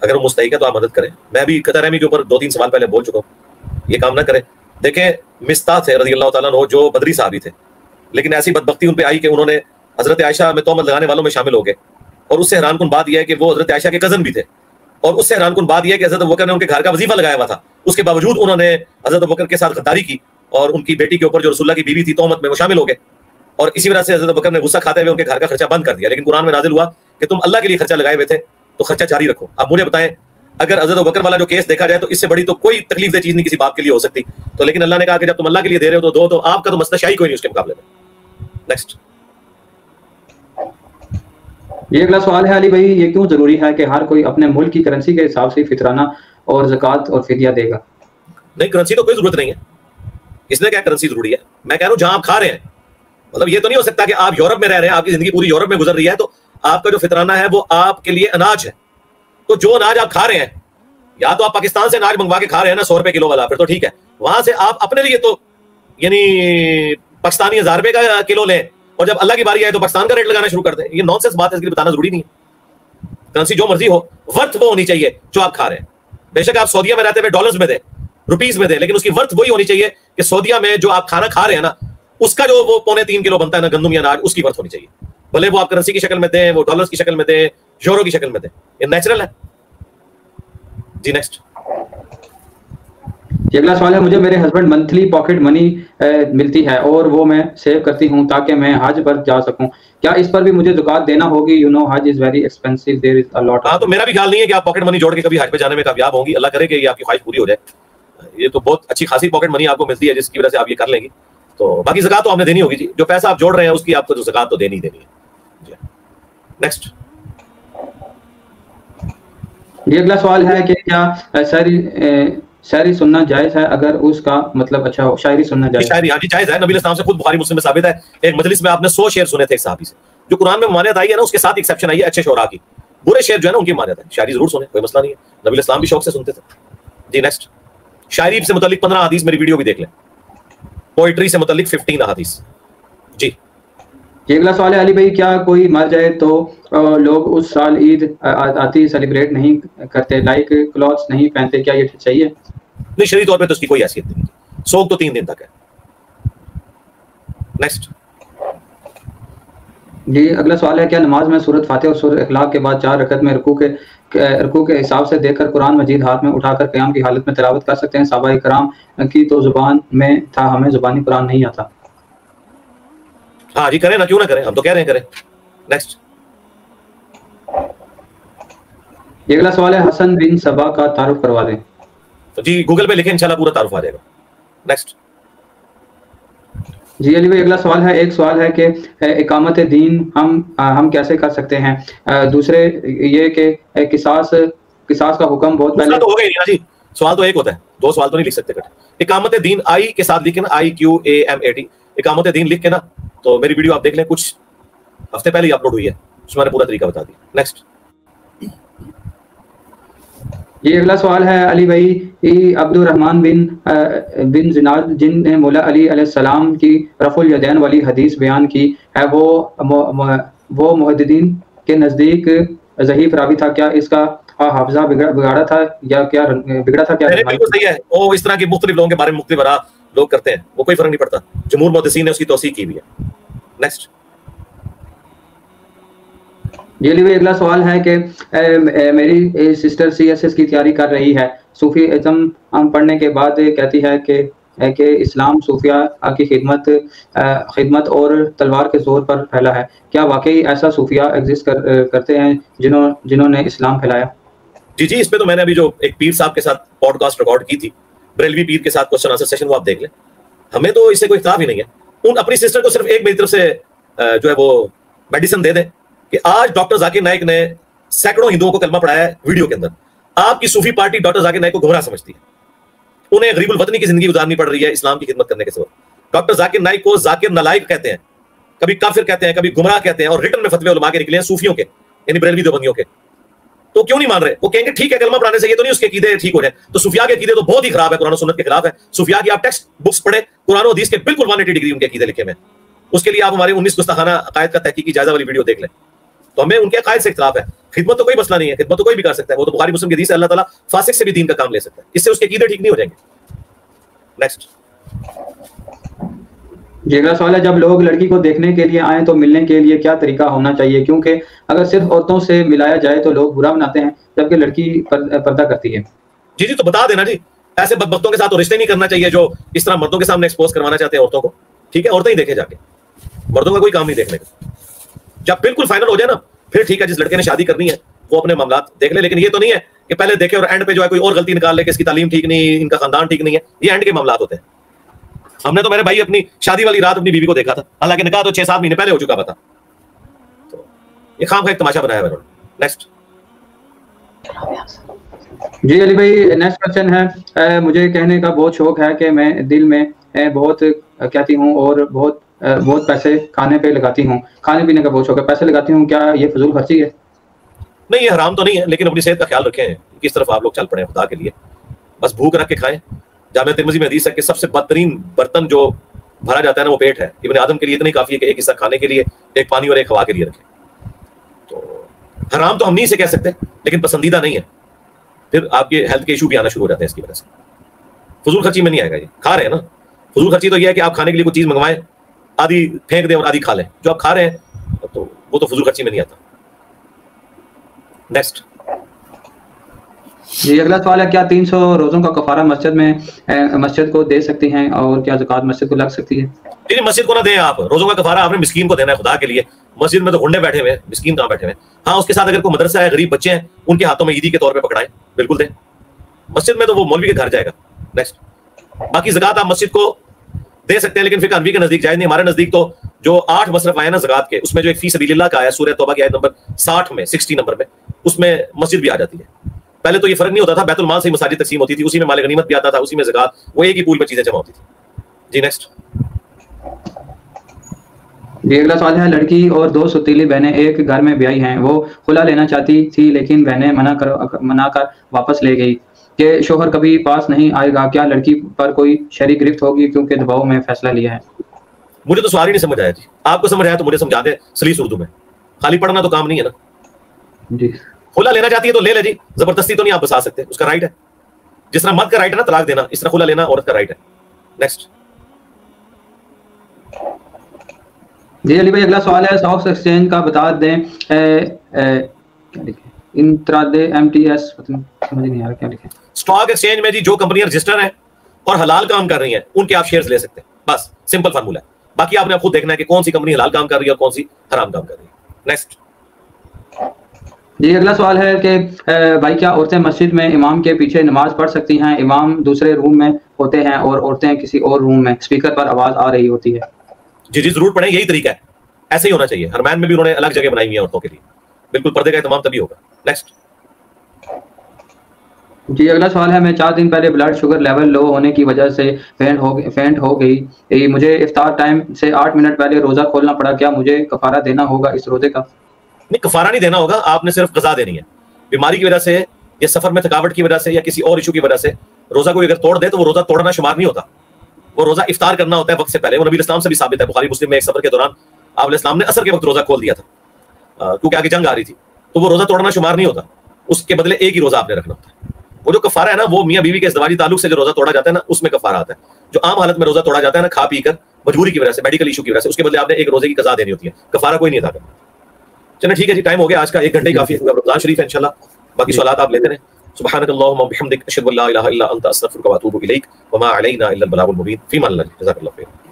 اگر وہ مستحق ہے تو آپ مدد کریں. میں ابھی قطر رحمی کے اوپر 2-3 سوال پہلے بول چکا ہوں، یہ کام نہ کریں. دیکھیں مستح تھے رضی اللہ تعالیٰ عنہ جو بدری صحابی تھے، لیکن ایسی بدبختی ان پہ آئی کہ انہوں نے حضرت عائشہ میں تہمت لگانے والوں میں شامل ہو گئے. اور اس سے حیران کن بات یہ ہے کہ وہ حضرت عائشہ کے کزن بھی تھے، اور اس سے حیران کن بات یہ ہے کہ حضرت ابوبکر نے ان کے گھر کا وظیفہ لگایا ہوا تھا، اس کے باوجود انہوں نے حضرت ابوبکر کے ساتھ غداری کی اور ان کی بیٹی کے اوپر جو رسول اللہ کی بیوی تھی تہمت میں وہ شامل ہو گئے. اور اسی وجہ سے حضرت ابوبکر نے غصہ کھاتے ہوئے ان کے گھر کا خرچہ بند کر دیا. لیکن قرآن میں نازل ہوا کہ تم اللہ کے لیے خرچہ لگائے ہوئے تھے تو خرچہ جاری رکھو. اب مجھے بتائیں اگر حضرت ابوبکر والا جو کیس دیکھا جائے تو اس سے بڑی تو کوئی تکلیف دہ چیز نہیں کسی باپ کے لیے ہو سکتی. تو لیکن اللہ نے کہا کہ جب تم اللہ کے لیے دے رہے ہو تو دو، تو آپ کا تو مسئلہ شاہی کوئی نہیں اس کے مقابلے میں. نیکسٹ. یہ اگلا سوال ہے علی بھائی یہ کیوں ضروری ہے کہ ہر کوئی اپنے ملک کی کرنسی کے حساب سے فطرانہ اور زکوٰۃ اور فدیہ دے گا؟ نہیں، کرنسی تو کوئی ضرورت نہیں ہے. اس لیے کیا کرنسی ضروری ہے؟ میں کہہ رہا ہوں جہاں آپ کھا رہے ہیں، مطلب یہ تو نہیں ہو سکتا کہ آپ یورپ میں رہ رہے ہیں، آپ کی زندگی پوری یورپ میں گزر رہی ہے تو آپ کا جو فطرانہ ہے وہ آپ کے لیے اناج ہے. تو جو اناج آپ کھا رہے ہیں، یا تو آپ پاکستان سے اناج منگوا کے کھا رہے ہیں نا 100 روپے کلو والا، پھر تو ٹھیک ہے، وہاں سے آپ اپنے لیے تو یعنی پاکستانی 1000 روپے کا کلو لیں، اور جب اللہ کی باری آئے تو پاکستان کا ریٹ لگانا شروع کر دیں. یہ نان سینس بات ہے، اس کے لیے بتانا ضروری نہیں ہے. کرنسی جو مرضی ہو، ورتھ وہ ہونی چاہیے جو آپ کھا رہے ہیں. بے شک آپ سعودیہ میں رہتے ہوئے ڈالرز میں دیں، روپیز میں دیں، لیکن اس کی ورتھ وہی ہونی چاہیے کہ سعودیہ میں جو آپ کھانا کھا رہے ہیں نا، اس کا جو وہ 3.25 کلو بنتا ہے نا گندم یا اناج، اس کی ورتھ ہونی چاہیے. بھلے وہ آپ کرنسی کی شکل میں دیں، وہ ڈالرز کی شکل میں دیں، یورو کی شکل میں دیں، یہ نیچرل ہے. جی نیکسٹ. یہ اگلا سوال ہے مجھے میرے ہسبینڈ منتھلی پاکٹ منی ملتی ہے اور وہ میں سیو کرتی ہوں تاکہ میں حج پر جا سکوں، کیا اس پر بھی مجھے زکوٰۃ دینا ہوگی؟ حج از ویری ایکسپینسو، دیر از اے لاٹ. ہاں، تو میرا بھی خیال نہیں ہے کہ آپ پاکٹ منی جوڑ کے کبھی حج پہ جانے میں کامیاب ہوں گی. اللہ کرے کہ یہ آپ کی خواہش پوری ہو جائے. یہ تو بہت اچھی خاصی پاکٹ منی آپ کو ملتی ہے جس کی وجہ سے آپ یہ کر لیں گی. تو باقی زکوٰۃ تو آپ نے دینی ہوگی جی، جو پیسہ آپ جوڑ رہے ہیں اس کی آپ کو زکوٰۃ تو دینی ہے. نیکسٹ. یہ اگلا سوال ہے کہ کیا شاعری سننا جائز ہے اگر اس کا مطلب اچھا ہو؟ شاعری سننا جائز ہے؟ شاعری ہاں جی جائز ہے. نبی علیہ السلام سے خود بخاری مسلم میں ثابت ہے، ایک مجلس میں آپ نے 100 شعر سنے تھے ایک صحابی سے. جو قرآن میں ممانعت آئی ہے نا اس کے ساتھ ایکسیپشن آئی ہے اچھے شعراء کی. برے شعر جو ہے نا ان کی ممانعت ہے. شاعری ضرور سنیں، کوئی مسئلہ نہیں ہے. نبی علیہ السلام بھی شوق سے سنتے تھے. جی نیکسٹ. شاعری سے متعلق 15 احادیث میری ویڈیو بھی دیکھ لیں. پوئٹری سے متعلق 15 احادیث. جی. یہ اگلا سوال ہے علی بھائی کیا کوئی مر جائے تو لوگ اس سال عید آتی سیلیبریٹ نہیں کرتے، لائک کلوتھس نہیں پہنتے، کیا یہ صحیح ہے؟ نہیں، شرعی طور پہ تو اس کی کوئی حیثیت نہیں. سوگ تو 3 دن تک ہے. نیکسٹ. جی اگلا سوال ہے کیا نماز میں سورۃ فاتحہ اور سورۃ اخلاق کے بعد 4 رکعت میں رکوع کے حساب سے دیکھ کر قرآن مجید ہاتھ میں اٹھا کر قیام کی حالت میں تلاوت کر سکتے ہیں؟ صحابہ کرام کی تو زبان میں تھا، ہمیں زبانی قرآن نہیں آتا. ہاں جی کریں نا، کیوں نہ کریں، ہم تو کہہ رہے ہیں کریں. نیکسٹ. یہ اگلا سوال ہے حسن بن صبا کا تعارف کروا دیں. تو جی گوگل پہ لکھیں انشاءاللہ پورا تعارف آ جائے گا. نیکسٹ. جی علی بھائی اگلا سوال ہے، ایک سوال ہے کہ اقامت دین ہم کیسے کر سکتے ہیں؟ دوسرے یہ کہ قصاص کا حکم بہت پہلے تو ہو گئی نا جی، سوال تو ایک ہوتا ہے، 2 سوال تو نہیں لکھ سکتے کٹے. اقامت دین آئی کے ساتھ لکھیں نا، IQAMAT، اقامت دین لکھ کے نا تو میری ویڈیو آپ دیکھ لیں، کچھ ہفتے پہلے ہی اپلوڈ ہوئی ہے، اس میں نے پورا طریقہ بتا دیا. نیکسٹ. یہ اگلا سوال ہے علی بھائی عبد الرحمن بن زناد جن نے مولا علی علیہ السلام کی رفع الیدین والی حدیث بیان کی ہے، وہ محدثین کے نزدیک ضعیف راوی تھا، کیا اس کا حافظہ بگڑا تھا کیا؟ بالکل صحیح ہے. وہ اس طرح کے مختلف لوگوں کے بارے میں مختلف آراء لوگ کرتے ہیں، وہ کوئی فرق نہیں پڑتا. جمہور محدثین نے اس کی توثیق کی بھی ہے. نیکسٹ. یہ لیے اگلا سوال ہے کہ میری سسٹر CSS کی تیاری کر رہی ہے، صوفی ازم پڑھنے کے بعد کہتی ہے کہ اسلام صوفیہ کی خدمت اور تلوار کے زور پر پھیلا ہے، کیا واقعی ایسا صوفیہ ایگزسٹ کرتے ہیں جنہوں نے اسلام پھیلایا؟ جی اس پہ تو میں نے ابھی جو ایک پیر صاحب کے ساتھ پوڈ کاسٹ ریکارڈ کی تھی، بریلوی پیر کے ساتھ کوسچن آنسر سیشن، وہ آپ دیکھ لیں. ہمیں تو اس سے کوئی اختلاف ہی نہیں ہے. ان اپنی سسٹر کو صرف ایک میری طرف سے جو ہے وہ میڈیسن دے دیں کہ آج ڈاکٹر ذاکر نائک نے سینکڑوں ہندوؤں کو کلمہ پڑھایا ہے ویڈیو کے اندر. آپ کی صوفی پارٹی ڈاکٹر ذاکر نائک کو گمراہ سمجھتی ہے، انہیں غریب الوطنی کی زندگی گزارنی پڑ رہی ہے اسلام کی خدمت کرنے کے سبب. ڈاکٹر ذاکر نائک کو ذاکر نالائق کہتے ہیں، کبھی کافر کہتے ہیں، کبھی گمراہ کہتے ہیں، اور ریٹن میں فتوی علماء کے نکلے ہیں صوفیوں کے، یعنی بریلوی دیوبندیوں کے. تو کیوں نہیں مان رہے؟ وہ کہیں گے ٹھیک ہے کلمہ پڑھانے سے یہ تو نہیں اس کے عقیدے ٹھیک ہو جائے. تو صوفیاء کے عقیدے تو بہت ہی خراب ہے, قرآن و سنت کے خلاف ہے. صوفیاء کی آپ ٹیکسٹ بکس پڑھیں, قرآن و حدیث کے بالکل 180 ڈگری ان کے عقیدے لکھے ہوئے ہیں. اس کے لیے آپ ہمارے 19 گستاخانہ عقائد کا تحقیقی جائزہ والی ویڈیو دیکھ لیں. تو ہمیں ان کے عقائد سے اختلاف ہے. خدمت تو کوئی مسئلہ نہیں ہے, خدمت تو کوئی بھی کر سکتا ہے, وہ تو بخاری مسلم کی حدیث ہے, اللہ تعالیٰ فاسق سے بھی دین کا کام لے سکتا ہے, اس سے اس کے عقیدے ٹھیک نہیں ہو جائیں گے. نیکسٹ. جی اگلا سوال ہے, جب لوگ لڑکی کو دیکھنے کے لیے آئیں تو ملنے کے لیے کیا طریقہ ہونا چاہیے؟ کیونکہ اگر صرف عورتوں سے ملایا جائے تو لوگ برا مناتے ہیں جبکہ لڑکی پردہ کرتی ہے. جی تو بتا دینا جی, ایسے بدبختوں کے ساتھ تو رشتے نہیں کرنا چاہیے جو اس طرح مردوں کے سامنے ایکسپوز کروانا چاہتے ہیں عورتوں کو. ٹھیک ہے, عورتیں ہی دیکھیں جا کے, مردوں کا کوئی کام نہیں دیکھنے کا. جب بالکل فائنل ہو جائے نا پھر ٹھیک ہے, جس لڑکے نے شادی کرنی ہے وہ اپنے معاملات دیکھ لے, لیکن یہ تو نہیں ہے کہ پہلے دیکھے اور اینڈ پہ جو ہے کوئی اور غلطی نکال لے کہ اس کی تعلیم ٹھیک نہیں, ان کا خاندان ٹھیک نہیں ہے. یہ اینڈ کے معاملات ہوتے ہیں. ہم نے تو میرے بھائی اپنی شادی والی رات اپنی بیوی کو دیکھا تھا, حالانکہ نکاح تو 6-7 مہینے پہلے ہو چکا تھا. تو یہ خام کا ایک تماشا بنایا ہے انہوں نے. نیکسٹ. جی علی بھائی نیکسٹ کوشچن ہے, مجھے کہنے کا بہت شوق ہے کہ میں دل میں بہت کہتی ہوں اور بہت پیسے کھانے پہ لگاتی ہوں, کھانے پینے کا بہت شوق ہے, پیسے لگاتی ہوں, کیا یہ فضول خرچی ہے؟ نہیں, یہ حرام تو نہیں ہے, لیکن اپنی صحت کا خیال رکھیں, کس طرف آپ لوگ چل پڑے ہیں خدا کے لیے. بس بھوک رکھ کے کھائیں. جامعہ ترمذی میں حدیث ہے کہ سب سے بدترین برتن جو بھرا جاتا ہے نا وہ پیٹ ہے. ابن آدم کے لیے اتنا ہی کافی ہے کہ ایک حصہ کھانے کے لیے, ایک پانی اور ایک ہوا کے لیے رکھیں. تو حرام تو ہم نہیں سے کہہ سکتے, لیکن پسندیدہ نہیں ہے. پھر آپ کے ہیلتھ کے ایشو بھی آنا شروع ہو جاتے ہیں اس کی وجہ سے. فضول خرچی میں نہیں آئے گا, یہ کھا رہے ہیں نا. فضول خرچی تو یہ ہے کہ آپ کھانے کے لیے کوئی چیز منگوائیں, آدھی پھینک دیں اور آدھی کھا لیں. جو آپ کھا رہے ہیں تو وہ تو فضول خرچی میں نہیں آتا. نیکسٹ. جی اگلا سوال ہے, کیا 300 روزوں کا کفارہ مسجد کو دے سکتی ہیں اور کیا زکوٰۃ مسجد کو لگ سکتی ہے؟ نہیں, مسجد کو نہ دیں آپ. روزوں کا کفارہ آپ نے مسکین کو دینا ہے خدا کے لیے. مسجد میں تو گھنڈے بیٹھے ہوئے ہیں, مسکین کہاں بیٹھے ہوئے ہیں. ہاں اس کے ساتھ اگر کوئی مدرسہ ہے, غریب بچے ہیں, ان کے ہاتھوں میں عیدی کے طور پہ پکڑائیں, بالکل دیں. مسجد میں تو وہ مولوی کے گھر جائے گا. نیکسٹ. باقی زکوٰۃ آپ مسجد کو دے سکتے ہیں, لیکن فقہ حنفی کے نزدیک جائز نہیں. ہمارے نزدیک تو جو 8 مصرف آئے نا زکوٰۃ کے, اس میں جو ایک فی سبیل اللہ کا آیا سورہ توبہ کی آیت نمبر 60 نمبر میں, اس میں مسجد بھی آ جاتی ہے. پہلے تو یہ فرق نہیں ہوتا تھا, بیت المال سے ہی مساجد تقسیم ہوتی تھی, اسی میں مال غنیمت بھی آتا تھا, اسی میں زکوٰۃ, وہ ایک ہی پول پہ چیزیں جمع ہوتی تھی. جی نیکسٹ. جی اگلا سوال ہے, لڑکی اور 2 ستیلی بہنیں ایک گھر میں بیائی ہیں, وہ خلا لینا چاہتی تھی لیکن بہنیں منع کر واپس لے گئی کہ شوہر کبھی پاس نہیں آئے گا, کیا لڑکی پر کوئی شرعی گرفت ہوگی کیونکہ دباؤ میں فیصلہ لیا ہے؟ مجھے تو سوال ہی نہیں سمجھ آیا جی. آپ کو سمجھ آیا تو مجھے سمجھا دیں سلیس اردو میں, خالی پڑھنا تو کام نہیں ہے نا. جی خلا لینا چاہتی ہے تو لے لے جی, زبردستی تو نہیں آپ بسا سکتے, اس کا رائٹ ہے. جس طرح مرد کا رائٹ ہے نا طلاق دینا, اس طرح خلا لینا عورت کا رائٹ ہے. نیکسٹ. جی علی بھائی اگلا سوال ہے, اسٹاک ایکسچینج کا بتا دیں, کیا لکھیں انٹراڈے MTS, سمجھ نہیں آ رہا کیا لکھیں. اسٹاک ایکسچینج میں جی جو کمپنیاں رجسٹر ہیں اور حلال کام کر رہی ہیں ان کے آپ شیئرز لے سکتے ہیں, بس سمپل فارمولا ہے. باقی آپ نے خود دیکھنا ہے کہ کون سی کمپنی حلال کام کر رہی ہے اور کون سی حرام کام کر رہی ہے. نیکسٹ. جی اگلا سوال ہے کہ بھائی کیا عورتیں مسجد میں امام کے پیچھے نماز پڑھ سکتی ہیں؟ امام دوسرے روم میں ہوتے ہیں اور عورتیں کسی اور روم میں, اسپیکر پر آواز آ رہی ہوتی ہے. جی ضرور پڑھیں, یہی طریقہ ہے, ایسے ہی ہونا چاہیے. حرمین میں بھی انہوں نے الگ جگہ بنائی ہوئی ہیں عورتوں کے لیے, بالکل پردے کا اہتمام تبھی ہوگا. نیکسٹ. جی اگلا سوال ہے, میں 4 دن پہلے بلڈ شوگر لیول لو ہونے کی وجہ سے فینٹ ہو گئی, مجھے افطار ٹائم سے 8 منٹ پہلے روزہ کھولنا پڑا, کیا مجھے کفارہ دینا ہوگا اس روزے کا؟ نہیں, کفارہ نہیں دینا ہوگا, آپ نے صرف قضا دینی ہے. بیماری کی وجہ سے یا سفر میں تھکاوٹ کی وجہ سے یا کسی اور ایشو کی وجہ سے روزہ کوئی اگر توڑ دے تو وہ روزہ توڑنا شمار نہیں ہوتا, وہ روزہ افطار کرنا ہوتا ہے وقت سے پہلے. وہ نبی اسلام سے بھی ثابت ہے, بخاری مسلم میں ایک سفر کے دوران آپ علیہ السلام نے عصر کے وقت روزہ کھول دیا تھا کیونکہ آگے جنگ آ رہی تھی, تو وہ روزہ توڑنا شمار نہیں ہوتا, اس کے بدلے ایک ہی روزہ آپ نے رکھنا ہوتا ہے. وہ جو کفارہ ہے نا وہ میاں بیوی کے ازدواجی تعلق سے جو روزہ توڑا جاتا ہے نا اس میں کفارہ آتا ہے. جو عام حالت میں روزہ توڑا جاتا ہے نا کھا پی کر مجبوری کی وجہ سے, میڈیکل ایشو کی وجہ سے, اس کے بدلے آپ نے ایک روزے کی قضا دینی ہوتی ہے, کفارہ کوئی نہیں ادا کرنا. چلیں ٹھیک ہے جی, ٹائم ہو گیا آج کا, 1 گھنٹے کافی ہے. رمضان شریف ہے انشاءاللہ, باقی سوالات آپ لیتے رہیں. سبحانک اللہم و بحمدک اشہد ان لا الہ الا انت استغفرک و اتوب الیک وما علینا الا البلاغ المبین. فی امان اللہ, جزاک اللہ خیر.